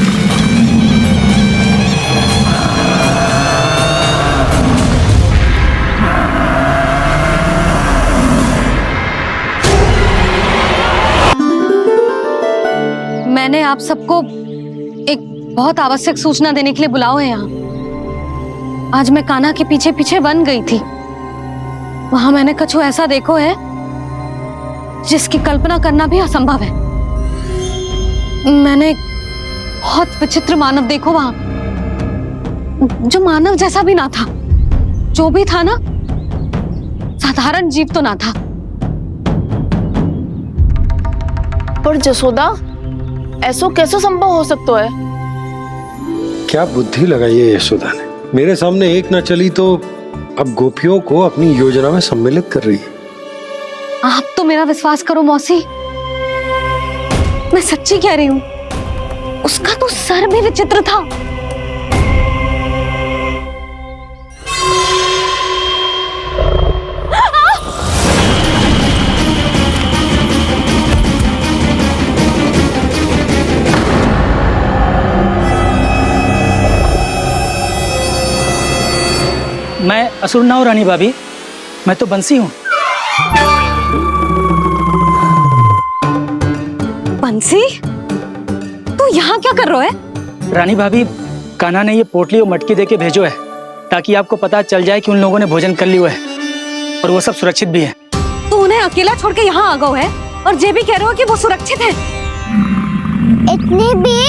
मैंने आप सबको एक बहुत आवश्यक सूचना देने के लिए बुलाओ है यहाँ। आज मैं कान्हा के पीछे पीछे वन गई थी, वहां मैंने कछु ऐसा देखो है जिसकी कल्पना करना भी असंभव है। मैंने बहुत विचित्र मानव देखो वहां, जो मानव जैसा भी ना था, जो भी था ना साधारण जीव तो ना था। पर जसोदा, ऐसा कैसे संभव हो सकता है? क्या बुद्धि लगाई है यशोदा ने, मेरे सामने एक ना चली तो अब गोपियों को अपनी योजना में सम्मिलित कर रही है। आप तो मेरा विश्वास करो मौसी, मैं सच्ची कह रही हूँ, उसका तो सर भी विचित्र था। मैं असुर ना हूं रानी भाभी, मैं तो बंसी हूँ। बंसी, तू यहाँ क्या कर रहा है? रानी भाभी, कान्हा ने ये पोटली और मटकी देके भेजो है ताकि आपको पता चल जाए कि उन लोगों ने भोजन कर लिया है और वो सब सुरक्षित भी है। तू उन्हें अकेला छोड़ के यहाँ आ गए है और ये भी कह रहे हो कि वो सुरक्षित है। इतनी भी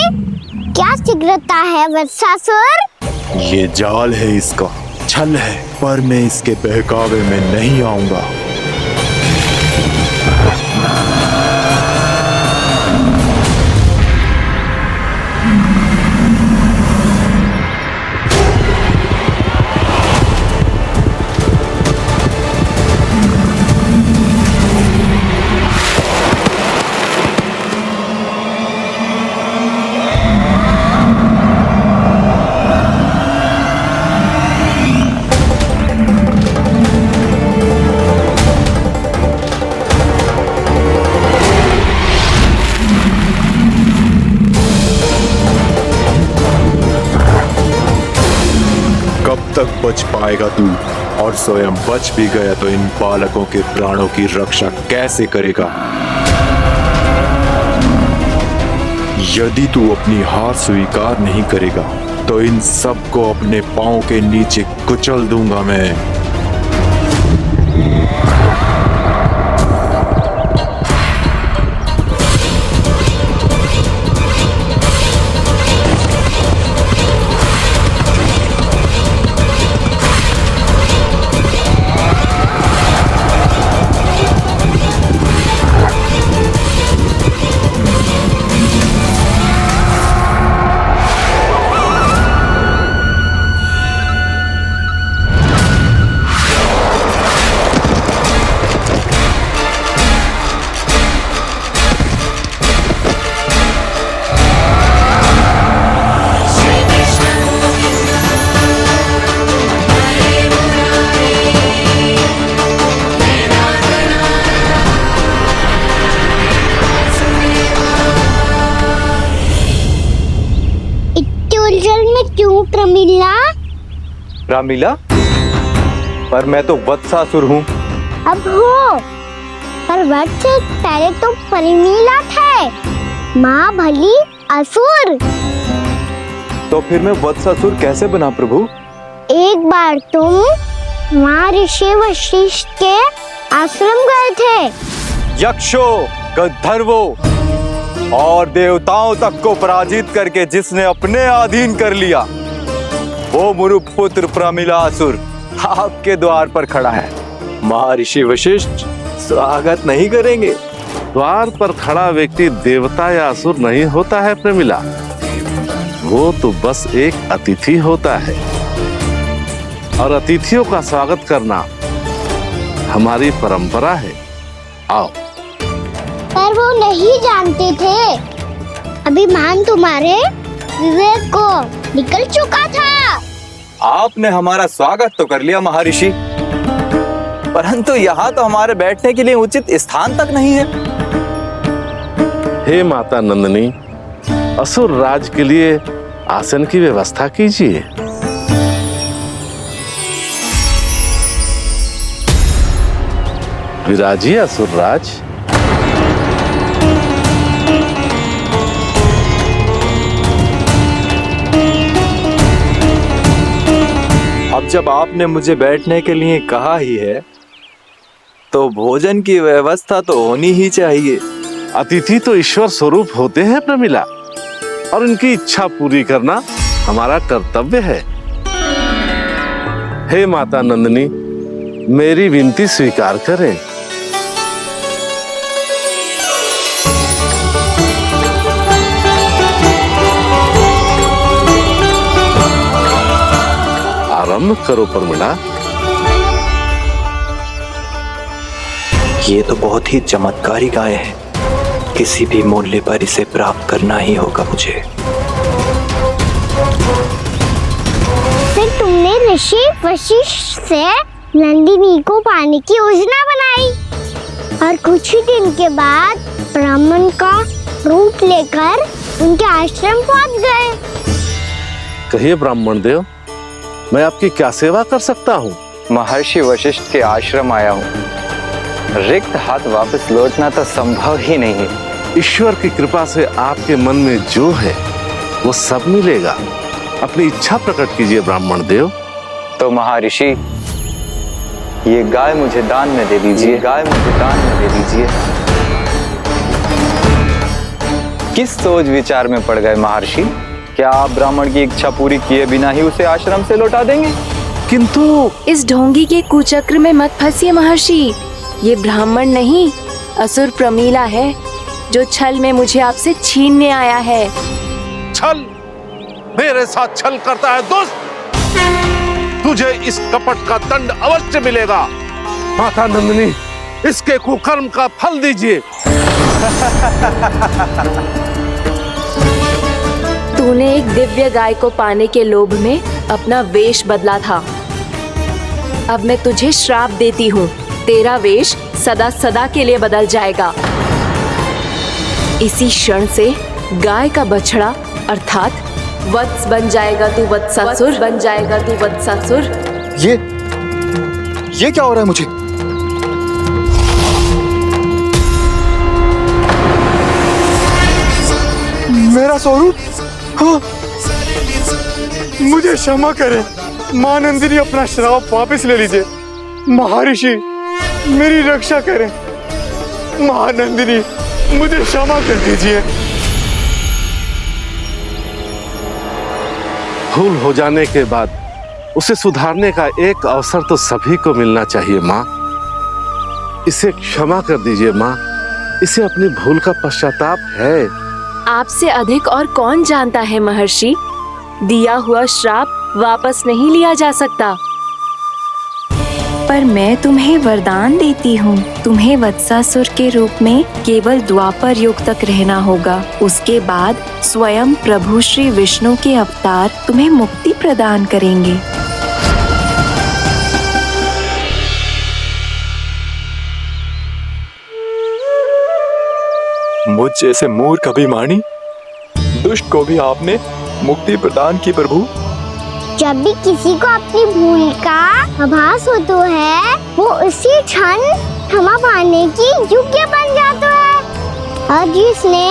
क्या शीघ्रता है वत्सासुर? ये जाल है, इसका छल है, पर मैं इसके बहकावे में नहीं आऊंगा। तक बच पाएगा तू? और स्वयं बच भी गया तो इन बालकों के प्राणों की रक्षा कैसे करेगा? यदि तू अपनी हार स्वीकार नहीं करेगा तो इन सबको अपने पांव के नीचे कुचल दूंगा मैं। क्यों प्रमिला? रामीला, पर मैं तो वत्सासुर हूँ। अब हो, पर वट से पहले तो प्रमिला थे, माँ भली असुर। तो फिर मैं वत्सासुर कैसे बना प्रभु? एक बार तुम माँ ऋषि वशिष्ठ के आश्रम गए थे। यक्षों, गंधर्वों और देवताओं तक को पराजित करके जिसने अपने अधीन कर लिया, वो मुरुपुत्र प्रमिलासुर आपके द्वार पर खड़ा है। महर्षि वशिष्ठ स्वागत नहीं करेंगे? द्वार पर खड़ा व्यक्ति देवता या असुर नहीं होता है प्रमिला, वो तो बस एक अतिथि होता है, और अतिथियों का स्वागत करना हमारी परंपरा है। आओ। पर वो नहीं जानते थे, अभिमान तुम्हारे विवेक को निकल चुका था। आपने हमारा स्वागत तो कर लिया महर्षि, परंतु यहाँ तो हमारे बैठने के लिए उचित स्थान तक नहीं है। हे माता नंदिनी, असुर राज के लिए आसन की व्यवस्था कीजिए। विराजिए असुर राज। अब जब आपने मुझे बैठने के लिए कहा ही है, तो भोजन की व्यवस्था तो होनी ही चाहिए। अतिथि तो ईश्वर स्वरूप होते हैं प्रमिला, और उनकी इच्छा पूरी करना हमारा कर्तव्य है। हे माता नंदिनी, मेरी विनती स्वीकार करें। आरंभ करो प्रमिला। ये तो बहुत ही चमत्कारी गाय है, किसी भी मूल्य पर इसे प्राप्त करना ही होगा मुझे। फिर तुमने ऋषि वशिष्ठ से नंदिनी को पाने की योजना बनाई, और कुछ ही दिन के बाद ब्राह्मण का रूप लेकर उनके आश्रम पहुंच गए। कहिए ब्राह्मण देव, मैं आपकी क्या सेवा कर सकता हूँ? महर्षि वशिष्ठ के आश्रम आया हूँ। रिक्त हाथ वापस लौटना तो संभव ही नहीं है। ईश्वर की कृपा से आपके मन में जो है वो सब मिलेगा। अपनी इच्छा प्रकट कीजिए ब्राह्मण देव। तो महर्षि, ये गाय मुझे दान में दे दीजिए। गाय मुझे दान में दे दीजिए। किस सोच विचार में पड़ गए महर्षि क्या आप ब्राह्मण की इच्छा पूरी किए बिना ही उसे आश्रम से लौटा देंगे? किंतु इस ढोंगी के कुचक्र में मत फंसिए महर्षि। ये ब्राह्मण नहीं, असुर प्रमीला है, जो छल में मुझे आपसे छीनने आया है। छल? मेरे साथ छल करता है दुष्ट? तुझे इस कपट का दंड अवश्य मिलेगा। माता नंदिनी, इसके कुकर्म का फल दीजिए। तूने एक दिव्य गाय को पाने के लोभ में अपना वेश बदला था। अब मैं तुझे श्राप देती हूँ, तेरा वेश सदा सदा के लिए बदल जाएगा। इसी क्षण से गाय का बछड़ा अर्थात वत्स बन जाएगा तू वत्सासुर, बन जाएगा तू वत्सासुर। ये क्या हो रहा है मुझे? मेरा स्वरूप? हाँ। मुझे क्षमा करें मां नंदिनी, अपना श्राप वापस ले लीजिए। महर्षि मेरी रक्षा करें। मां नंदिनी मुझे क्षमा कर दीजिए। भूल हो जाने के बाद उसे सुधारने का एक अवसर तो सभी को मिलना चाहिए माँ। इसे क्षमा कर दीजिए माँ, इसे अपनी भूल का पश्चाताप है। आपसे अधिक और कौन जानता है महर्षि, दिया हुआ श्राप वापस नहीं लिया जा सकता। पर मैं तुम्हें वरदान देती हूँ, तुम्हें वत्सासुर के रूप में केवल द्वापर युग तक रहना होगा। उसके बाद स्वयं प्रभु श्री विष्णु के अवतार तुम्हें मुक्ति प्रदान करेंगे। मुझ जैसे मूर्ख अभिमानी दुष्ट को भी आपने मुक्ति प्रदान की प्रभु। जब भी किसी को अपनी भूल का आभास होता है, वो उसी क्षण क्षमा पाने की योग्य बन जाता है। और जिसने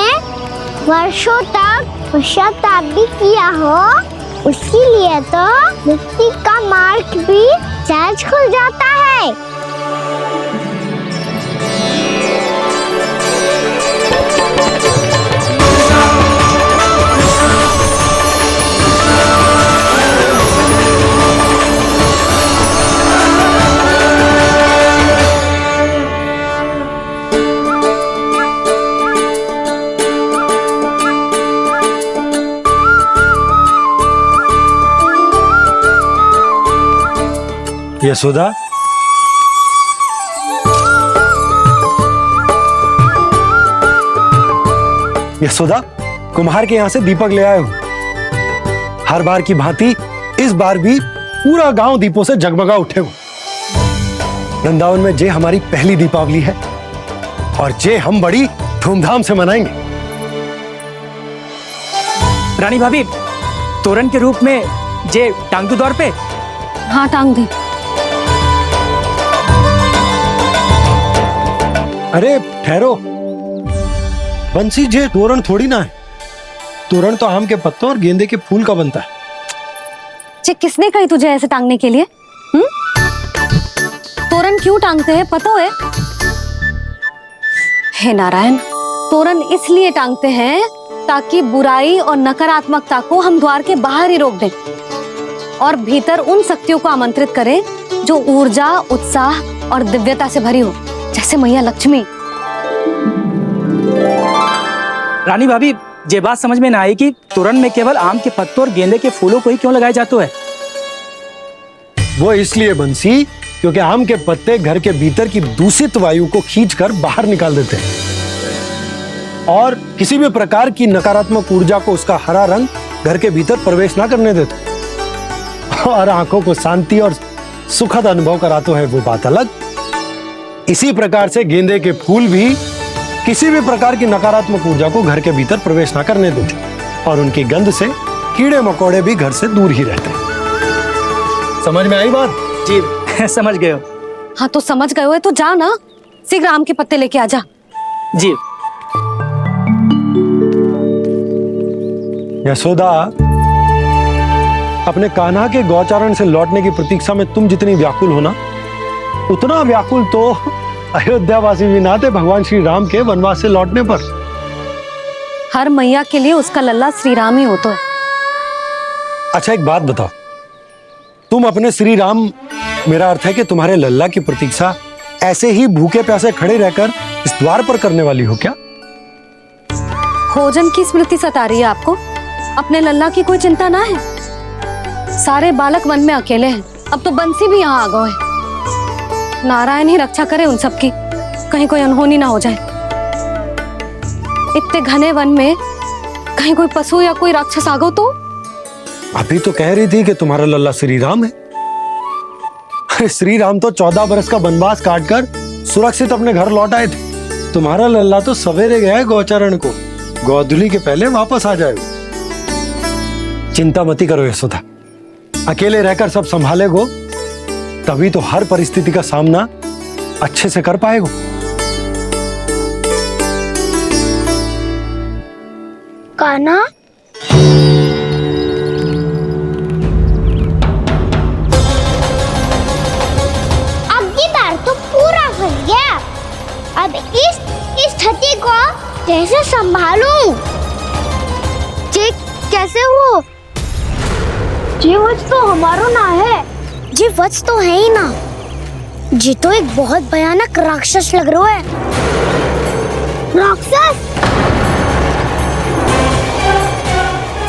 वर्षों तक पश्चाताप भी किया हो, उसके लिए तो मुक्ति का मार्ग भी सहज खुल जाता है। यशोदा, यशोदा, कुम्हार के यहाँ से दीपक ले आए हूँ। हर बार की भांति इस बार भी पूरा गांव दीपों से जगमगा उठे हो। वृंदावन में जे हमारी पहली दीपावली है और जे हम बड़ी धूमधाम से मनाएंगे। रानी भाभी, तोरण के रूप में जे टांग दो द्वार पे। हाँ, टांग दे। अरे ठहरो, बंसी, जे तोरण थोड़ी ना है। तोरण तो आम के पत्तों और गेंदे के फूल का बनता है। जे किसने कही तुझे ऐसे टांगने के लिए? तोरण क्यों टांगते हैं पता है? हे नारायण, तोरण इसलिए टांगते हैं ताकि बुराई और नकारात्मकता को हम द्वार के बाहर ही रोक दें और भीतर उन शक्तियों को आमंत्रित करें जो ऊर्जा, उत्साह और दिव्यता से भरी हो, जैसे मैया लक्ष्मी। रानी भाभी, ये बात समझ में ना आई कि तोरण में केवल आम के पत्तों और गेंदे के फूलों को ही क्यों लगाया जाता है? वो इसलिए बंसी, क्योंकि आम के पत्ते घर के भीतर की दूषित वायु को खींचकर बाहर निकाल देते हैं और किसी भी प्रकार की नकारात्मक ऊर्जा को उसका हरा रंग घर के भीतर प्रवेश ना करने देते और आंखों को शांति और सुखद अनुभव कराते है, वो बात अलग। इसी प्रकार से गेंदे के फूल भी किसी भी प्रकार की नकारात्मक ऊर्जा को घर के भीतर प्रवेश ना करने देते और उनकी गंध से कीड़े मकोड़े भी घर से दूर ही रहते हैं। समझ में आई बात? जी, समझ गए हो। हाँ, तो समझ गए हो तो जा ना, शीघ्र आम के पत्ते लेके आजा। जी। यशोदा, अपने कान्हा के गौचारण से लौटने की प्रतीक्षा में तुम जितनी व्याकुल हो ना, उतना व्याकुल तो अयोध्यावासी भी ना थे भगवान श्री राम के वनवास से लौटने पर। हर मैया के लिए उसका लल्ला श्री राम ही होता है। अच्छा एक बात बताओ, तुम अपने श्री राम, मेरा अर्थ है कि तुम्हारे लल्ला की प्रतीक्षा ऐसे ही भूखे प्यासे खड़े रहकर इस द्वार पर करने वाली हो क्या? भोजन की स्मृति सता रही है आपको? अपने लल्ला की कोई चिंता ना है। सारे बालक वन में अकेले हैं, अब तो बंसी भी यहाँ आ गए हैं। नारायण ही रक्षा करे उन सबकी, कहीं कोई अनहोनी ना हो जाए। इतने घने वन में कहीं कोई पशु या कोई राक्षस आ गो तो? अभी तो कह रही थी कि तुम्हारा लल्ला श्री राम है। अरे श्री राम तो 14 बरस का वनवास काटकर सुरक्षित अपने घर लौट आए थे। तुम्हारा लल्ला तो सवेरे गया है गौचरण को, गोधूली के पहले वापस आ जाएगा। चिंता मती करो यशोदा, अकेले रहकर सब संभालेगो तभी तो हर परिस्थिति का सामना अच्छे से कर पाएगो। कान्हा, अब की बार तो पूरा फंस गया। अब इस स्थिति को कैसे संभालूं? जी कैसे हो? जी वत्स तो हमारो ना है। जी वत्स तो है ही ना। जी तो एक बहुत भयानक राक्षस लग रहा है। राक्षस?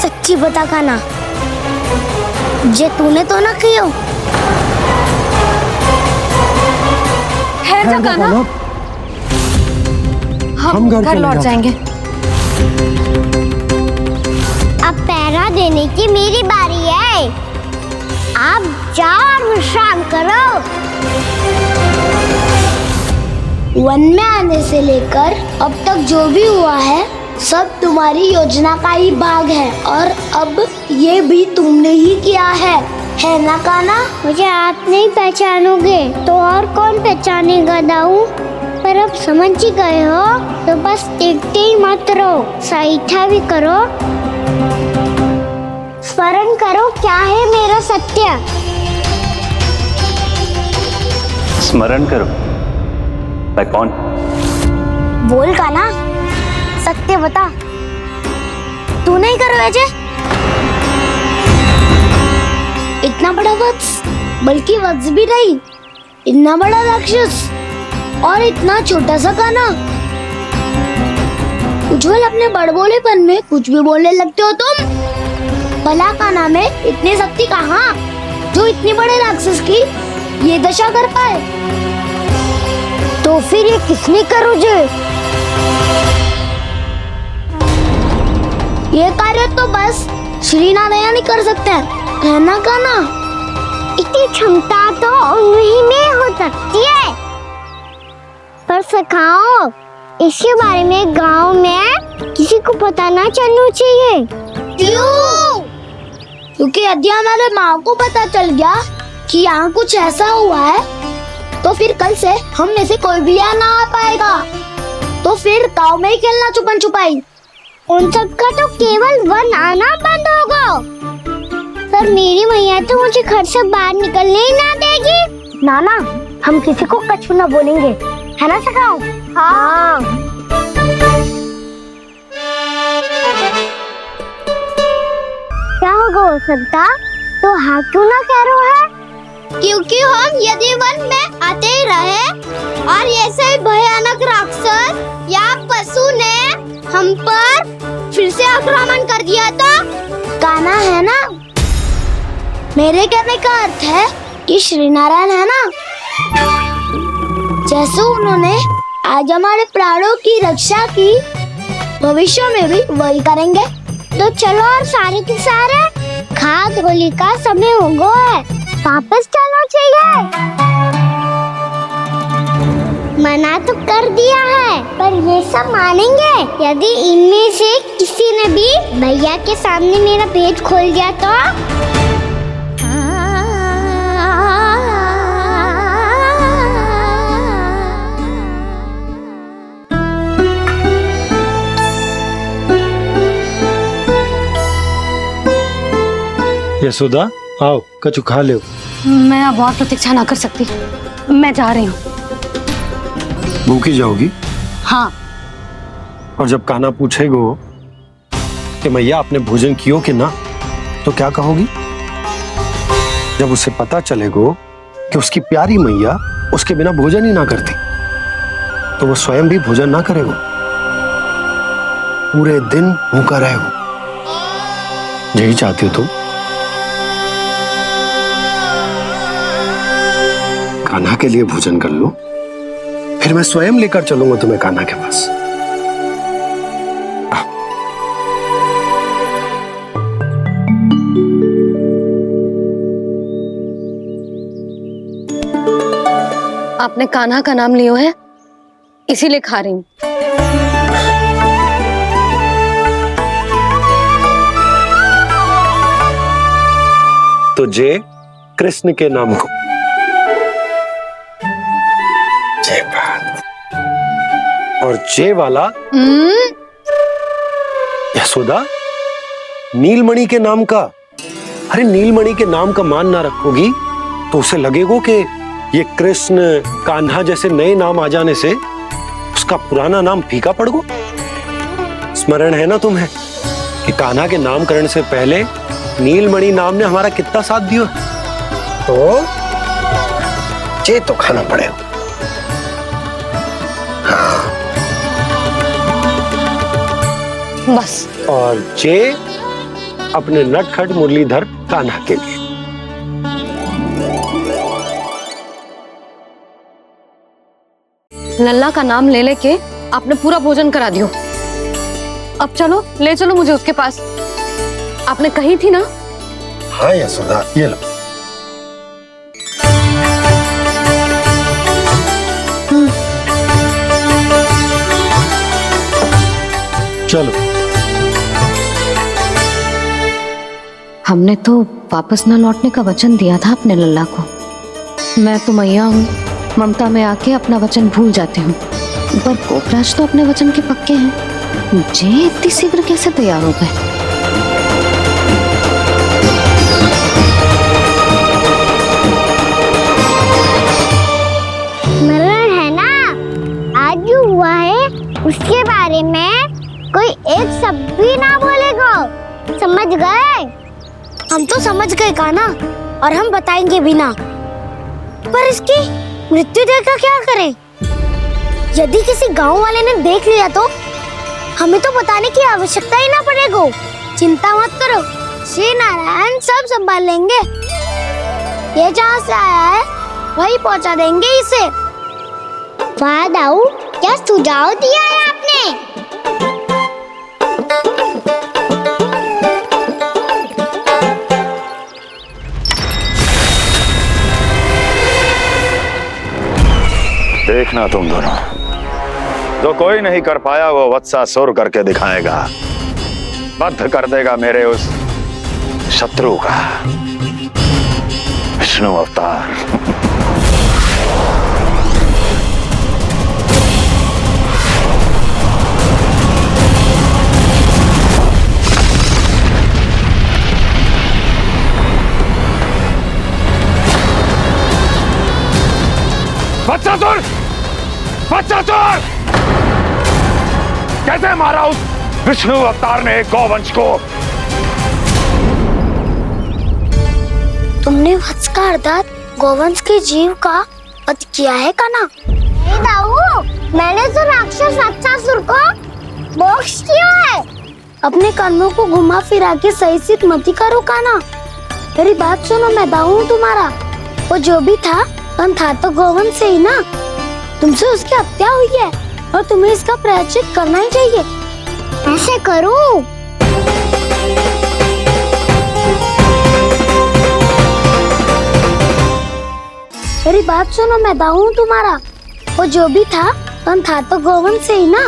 सच्ची बता कान्हा, जे तूने तो ना कियो? खैर जा कान्हा, हम घर लौट जाएंगे। अब पहरा देने की मेरी बारी है। आप जाओ और विश्राम करो। वन में आने से लेकर अब तक जो भी हुआ है सब तुम्हारी योजना का ही भाग है, और अब ये भी तुमने ही किया है ना कान्हा? मुझे आप नहीं पहचानोगे तो और कौन पहचानेगा दाऊ? पर अब समझ ही गए हो तो बस देखते ही मत रहो, सईठा भी करो। स्मरण करो क्या है मेरा सत्य। स्मरण करो? मैं कौन? बोल कान्हा, सत्य बता। तू नहीं करो अजय? इतना बड़ा वत्स, बल्कि वत्स भी नहीं, इतना बड़ा राक्षस और इतना छोटा सा कान्हा। उज्जवल अपने बड़बोलेपन में कुछ भी बोलने लगते हो तुम। भला कान्हा में इतनी शक्ति कहाँ जो इतनी बड़े राक्षस की ये दशा कर पाए? तो फिर ये किसने करो जे? ये कार्य तो बस श्री नारायण ही कर सकते हैं, है ना कान्हा? इतनी क्षमता तो उन्हीं में हो सकती है, पर सखाओ इसके बारे में गांव में किसी को पता ना चलना चाहिए। क्यों? क्योंकि यदि हमारे माँ को पता चल गया कि यहाँ कुछ ऐसा हुआ है तो फिर कल से हम में से कोई भी यहाँ ना आ पाएगा। तो फिर गांव में ही खेलना छुपन छुपाई। उन सबका तो केवल वन आना बंद होगा, पर मेरी मैया तो मुझे घर से बाहर निकलने ही ना देगी। नाना, हम किसी को कछु ना बोलेंगे, है ना सखाओ? हाँ। क्या होगा हो सकता? तो हाँ क्यों ना कह रहा है? क्योंकि हम यदि वन में आते ही रहे और ऐसे भयानक राक्षस या पशु ने हम पर फिर से आक्रमण कर दिया तो? कान्हा है ना, मेरे कहने का अर्थ है कि श्री नारायण है ना, जैसे उन्होंने आज हमारे प्राणों की रक्षा की, भविष्य में भी वही करेंगे। तो चलो और सारे के सारे खाद होली का समय हो गया है, वापस चलो चाहिए। मना तो कर दिया है, पर ये सब मानेंगे यदि इनमें से किसी ने भी भैया के सामने मेरा पेट खोल दिया तो? यशोदा आओ, कछु खा ले। मैं अब और प्रतीक्षा ना कर सकती, मैं जा रही हूँ। भूखी जाओगी? हाँ। और जब कान्हा पूछेगो कि मैया आपने भोजन कियो कि ना, तो क्या कहोगी? जब उसे पता चलेगा कि उसकी प्यारी मैया उसके बिना भोजन ही ना करती, तो वो स्वयं भी भोजन ना करेगा, पूरे दिन भूखा रहेगा। यही चाहती हो तुम? कान्हा के लिए भोजन कर लो, फिर मैं स्वयं लेकर चलूंगा तुम्हें कान्हा के पास। आपने कान्हा का नाम लियो है, इसीलिए खा रही हूं। तो जय कृष्ण के नाम को। जय बात। और जय वाला यशोदा, नीलमणि के नाम का। अरे नीलमणि के नाम का मान ना रखोगी तो उसे लगेगा कि ये कृष्ण कान्हा जैसे नए नाम आ जाने से उसका पुराना नाम फीका पड़ गो। स्मरण है ना तुम्हें कि कान्हा के नामकरण से पहले नीलमणि नाम ने हमारा कितना साथ दिया? तो जे तो खाना पड़ेगा। हाँ। बस। और जे अपने नटखट मुरलीधर कान्हा के लिए। लल्ला का नाम ले लेके आपने पूरा भोजन करा दियो। अब चलो, ले चलो मुझे उसके पास। आपने कही थी ना? हाँ यशोदा, ये लो। चलो। हमने तो वापस ना लौटने का वचन दिया था अपने लल्ला को। मैं तो मैया हूँ, ममता में आके अपना वचन भूल जाती हूँ, पर गोपराज तो अपने वचन के पक्के हैं। जे इतनी शीघ्र कैसे तैयार हो गए? स्मरण है ना, आज जो हुआ है उसके बारे में कोई एक शब्द भी ना बोलेगा। समझ गए? हम तो समझ गए कान्हा, और हम बताएंगे भी ना। पर इसकी मृत्यु देखकर क्या करें? यदि किसी गांव वाले ने देख लिया तो हमें तो बताने की आवश्यकता ही ना पड़ेगा। चिंता मत करो, श्री नारायण सब संभाल लेंगे। ये जहाँ से आया है वही पहुँचा देंगे इसे। वाह दाऊ, क्या सुझाव दिया है आपने? देखना तुम दोनों, जो कोई नहीं कर पाया वो वत्सासुर करके दिखाएगा। बद्ध कर देगा मेरे उस शत्रु का विष्णु अवतार। वत्सासुर! वत्सासुर! कैसे मारा उस विष्णु अवतार ने गौवंश को? तुमने वत्स का अर्थात गौवंश के जीव का वध किया है कान्हा? नहीं दाऊ, मैंने तो राक्षस वत्सासुर को मोक्ष किया है। अपने कर्मों को घुमा फिरा के सही सिद्ध मत करो कान्हा। मेरी बात सुनो, मैं दाऊ हूँ तुम्हारा। वो जो भी था था तो गोवंश से ही ना। तुमसे उसकी हत्या हुई है और तुम्हें इसका प्रायश्चित करना ही चाहिए। ऐसे करूं? मेरी बात सुनो, मैं दाऊ हूँ तुम्हारा। वो जो भी था तो गोवंश से ही ना।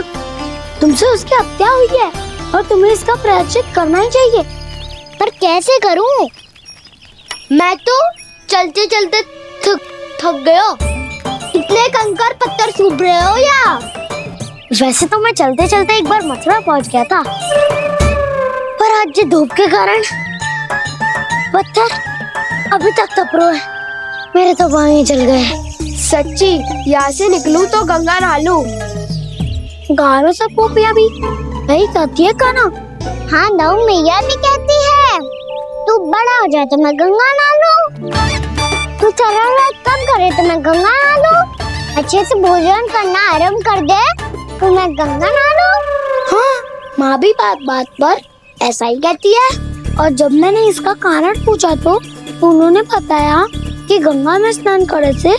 तुमसे उसकी हत्या हुई है और तुम्हें इसका प्रायश्चित करना ही चाहिए। पर कैसे करूं? मैं तो चलते चलते थक गया। इतने कंकर पत्थर सूख रहे हो या? वैसे तो मैं चलते चलते एक बार मथुरा पहुंच गया था, पर आज ये धूप के कारण पत्थर अभी तक तप रहे हैं। मेरे तो पाँव ही जल गए। सच्ची, यहाँ से निकलूं तो गंगा नहा लूं। गारो सब पोपिया भी यही कहती है कान्हा। हाँ दाऊ, मैया भी कहती है। बड़ा हो जाए तो मैं गंगा नहा लूं। तू चरण व्रत कब करे तो मैं गंगा नहा लूं। अच्छे से भोजन करना आरंभ कर दे तो मैं गंगा नहा लूं। हाँ, माँ भी बात बात पर ऐसा ही कहती है। और जब मैंने इसका कारण पूछा तो उन्होंने बताया कि गंगा में स्नान करने से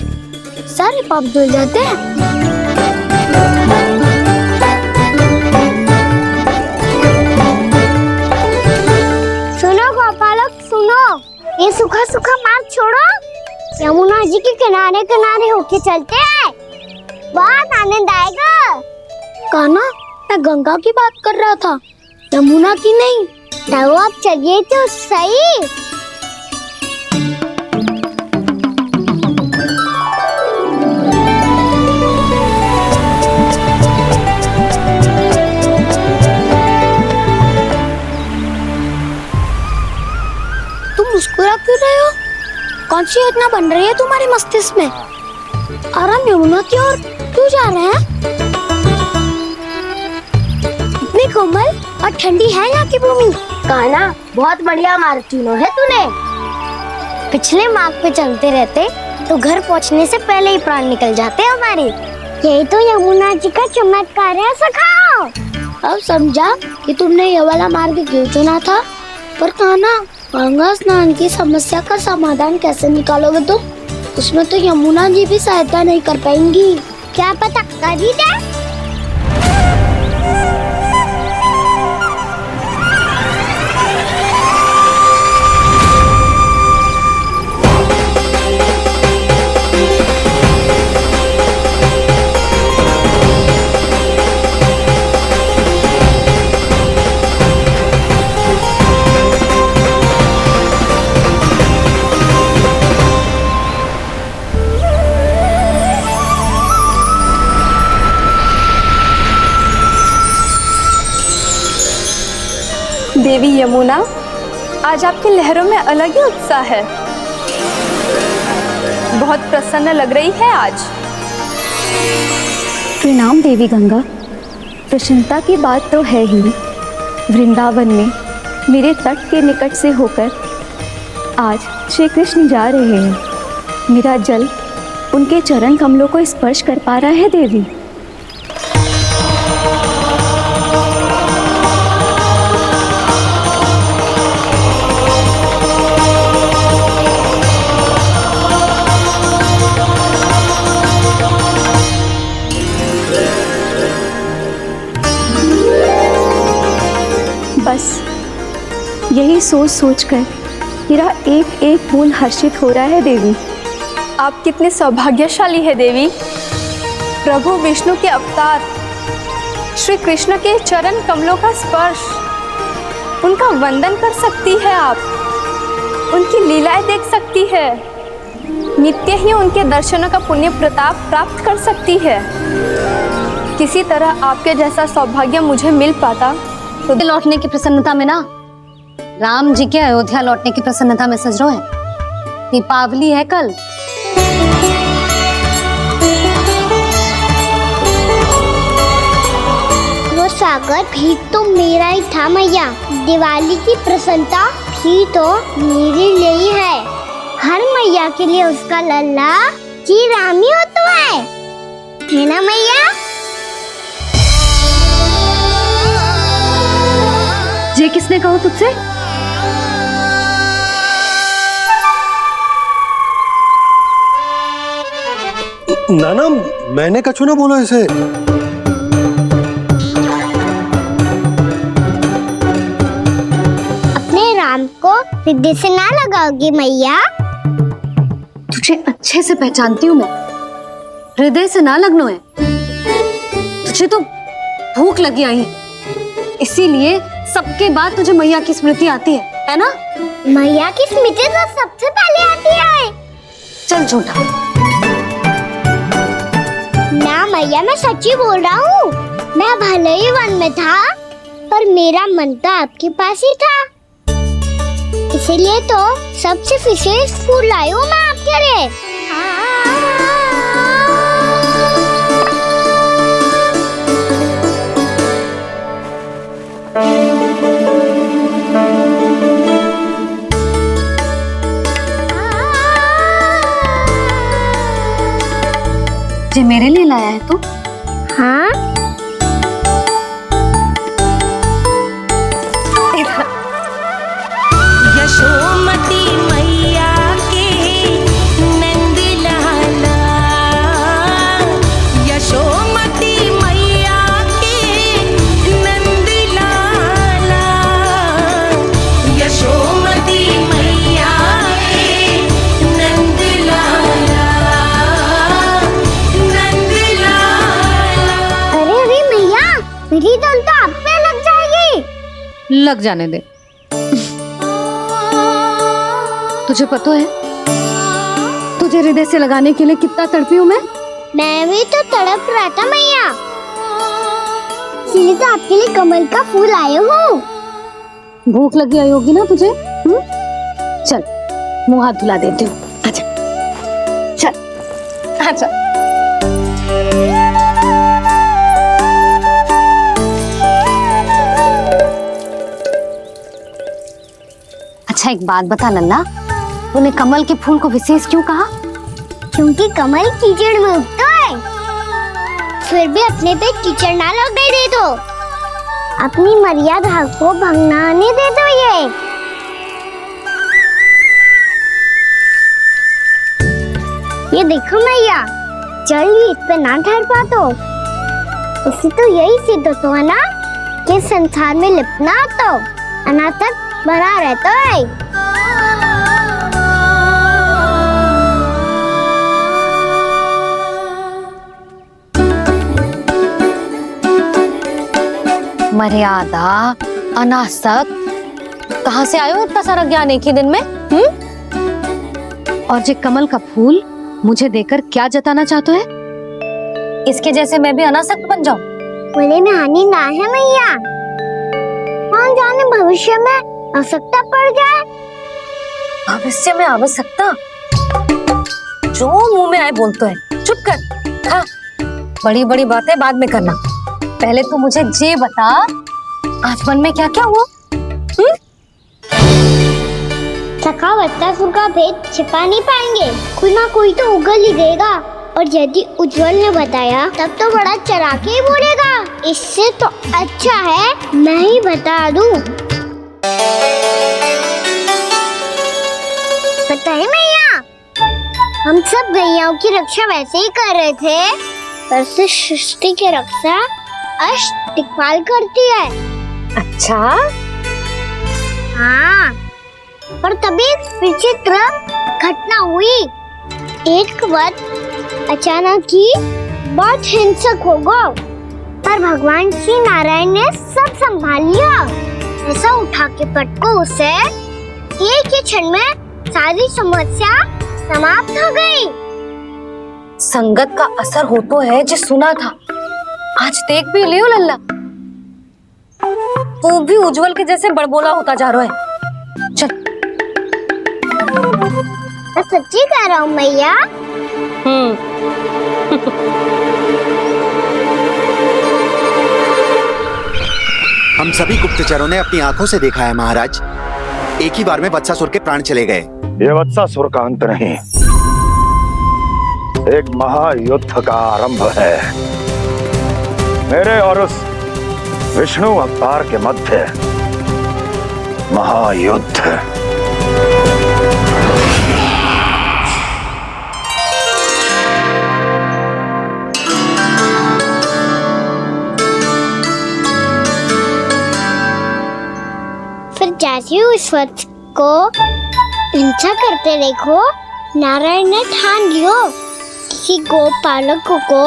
सारे पाप धुल जाते हैं। सुनो गोपालक सुनो, ये सूखा सूखा मार्ग छोड़ो, यमुना जी के किनारे किनारे होके चलते हैं, बहुत आनंद आएगा। कान्हा, मैं गंगा की बात कर रहा था, यमुना की नहीं। तो आप चलिए तो सही। मुस्कुरा क्यों रहे हो? कौन सी योजना बन रही है तुम्हारे मस्तिष्क में? और हम यमुना की ओर क्यों जा रहे हैं? इतनी कोमल और ठंडी है यहाँ की भूमि। कान्हा, बहुत बढ़िया मार्ग चुना है तूने। पिछले मार्ग पे चलते रहते तो घर पहुँचने से पहले ही प्राण निकल जाते हमारे। यही तो यमुना जी का चमत्कार है सखाओ। अब समझा कि तुमने ये वाला मार्ग क्यों चुना था। पर कान्हा, गंगा स्नान की समस्या का समाधान कैसे निकालोगे तुम? उसमें तो यमुना जी भी सहायता नहीं कर पाएंगी। क्या पता कर ही दे। देवी यमुना, आज आपकी लहरों में अलग ही उत्साह है। बहुत प्रसन्न लग रही है आज। प्रणाम देवी गंगा। प्रसन्नता की बात तो है ही। वृंदावन में मेरे तट के निकट से होकर आज श्री कृष्ण जा रहे हैं। मेरा जल उनके चरण कमलों को स्पर्श कर पा रहा है देवी। बस यही सोच सोचकर मेरा एक एक बूंद हर्षित हो रहा है देवी। आप कितने सौभाग्यशाली है देवी। प्रभु विष्णु के अवतार श्री कृष्ण के चरण कमलों का स्पर्श, उनका वंदन कर सकती है आप, उनकी लीलाएं देख सकती है, नित्य ही उनके दर्शनों का पुण्य प्रताप प्राप्त कर सकती है। किसी तरह आपके जैसा सौभाग्य मुझे मिल पाता तो लौटने की प्रसन्नता में ना, राम जी के अयोध्या लौटने की प्रसन्नता में सज रहे हैं। दीपावली है कल। वो सागर भी तो मेरा ही था मैया। दिवाली की प्रसन्नता भी तो मेरे लिए ही है। हर मैया के लिए उसका लल्ला जी राम ही होता है ना मैया? ये किसने कहा तुझसे? नाना, मैंने कछु ना बोला इसे। अपने राम को हृदय से ना लगाओगी मैया? तुझे अच्छे से पहचानती हूँ मैं। हृदय से ना लगना है। तुझे तो भूख लगी आई, इसीलिए सबके बाद तुझे मैया की स्मृति आती है ना? मैया की स्मृति तो सबसे पहले आती है। चल झूठा। ना मैया, मैं सच्ची बोल रहा हूँ। मैं भले ही वन में था, पर मेरा मन तो आपके पास ही था। इसीलिए तो सबसे विशेष फूल लाई हूँ मैं आपके लिए। जे मेरे लिए लाया है तू? हाँ, यशोमती मैया के नंद लाला, यशोमती मैया के नंद लाला, यशोमती मैया के नंद लाला, नंद लाला। अरे अरे मैया, मेरी डोल तो आप पे लग जाएगी। लग जाने दे। तुझे पता है तुझे हृदय से लगाने के लिए कितना तड़पी हूँ मैं भी तो तड़प रहा था मैया, इसलिए तो आपके लिए कमल का फूल आए हूँ। भूख लगी आई होगी ना तुझे? चल मुंह हाथ धुला देती हूँ। आजा चल आजा। अच्छा एक बात बता लल्ला, तूने कमल के फूल को विशेष क्यों कहा? क्योंकि कमल कीचड़ में उगता है, फिर भी अपने पे कीचड़ ना लगने दे दो, अपनी मर्यादा को भंगने दे दो। ये देखो मैया, जल भी इस पे ना ठहर पा तो इससे तो यही सिद्ध होता है ना कि संसार में लिपना तो अनाथ तक बना रहता है। मर्यादा, अनासक, कहाँ से आयो इतना सारा ज्ञान एक ही दिन में? और जे कमल का फूल मुझे देकर क्या जताना चाहते है? इसके जैसे मैं भी अनासक्त बन जाऊं? बोले में हानि ना है मैया, कौन जाने भविष्य में आवश्यकता पड़ जाए। भविष्य में आवश्यकता? जो मुंह में आए बोलते है, चुप कर। हाँ, बड़ी बड़ी बातें बाद में करना, पहले तो मुझे ये बता आज मन में क्या क्या हुआ? सखावत्तासुर का भेद छिपा नहीं पाएंगे, कोई ना कोई तो उगल ही देगा, और यदि उज्जवल ने बताया तब तो बड़ा चढ़ा के ही बोलेगा। इससे तो अच्छा है मैं ही बता दूं। पता है मैया, हम सब गैयाओं की रक्षा वैसे ही कर रहे थे, पर से सृष्टि की रक्षा अष्ट दिक्पाल करती है। अच्छा? हाँ, पर तभी विचित्र घटना हुई। एक वक्त अचानक ही बहुत हिंसक हो गया, पर भगवान श्री नारायण ने सब संभाल लिया। ऐसा उठा के पटको उसे, एक ही क्षण में सारी समस्या समाप्त हो गई। संगत का असर हो तो है, जो सुना था आज देख भी लियो लल्ला, तू भी उज्जवल के जैसे बड़बोला होता जा रहा है। चल। मैं सच्ची कह रहा हूँ मैया। हम सभी गुप्तचरों ने अपनी आंखों से देखा है महाराज, एक ही बार में वत्सासुर के प्राण चले गए। ये वत्सासुर का अंत नहीं, एक महायुद्ध का आरंभ है। मेरे और उस विष्णु अवतार के मध्य महायुद्ध। फिर जैसे ही उस वत्स को हिंसा करते देखो, नारायण ने ठान लियो किसी गोपालक को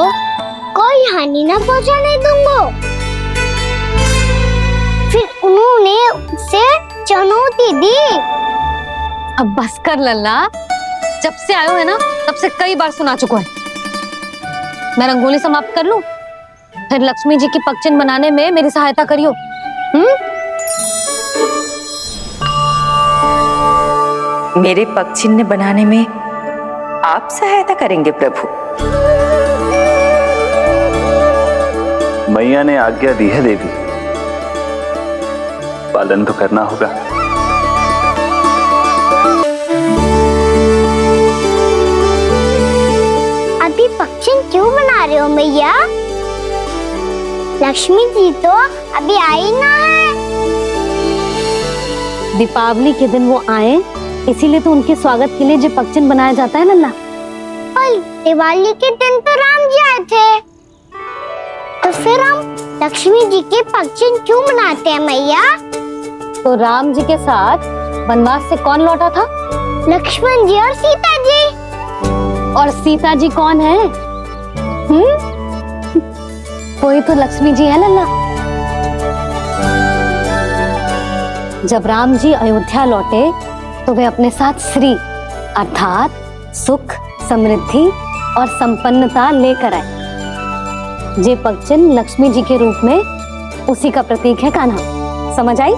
कोई हानि न पहुंचाने दूंगा। फिर उन्होंने उसे चुनौती दी। अब बस कर लल्ला, जब से आयो है ना तब से कई बार सुना चुका है। मैं रंगोली समाप्त कर लूं, फिर लक्ष्मी जी की पगचिन्ह बनाने में मेरी सहायता करियो। मेरे पगचिन्ह बनाने में आप सहायता करेंगे प्रभु? मैया ने आज्ञा दी है देवी, पालन तो करना होगा। अभी पगचिन्ह क्यों बना रहे हो मैया? लक्ष्मी जी तो अभी आई ना है। दीपावली के दिन वो आए, इसीलिए तो उनके स्वागत के लिए जो पकवान बनाया जाता है लल्ला। पर दिवाली के दिन तो राम जी आए थे, तो फिर हम लक्ष्मी जी के पकवान क्यों बनाते हैं मैया? तो राम जी के साथ वनवास से कौन लौटा था? लक्ष्मण जी और सीता जी। और सीता जी कौन है? वही तो लक्ष्मी जी है लल्ला। जब राम जी अयोध्या लौटे तो वे अपने साथ श्री अर्थात सुख, समृद्धि और संपन्नता लेकर आए। जे पकवान लक्ष्मी जी के रूप में उसी का प्रतीक है कान्हा। समझ आई?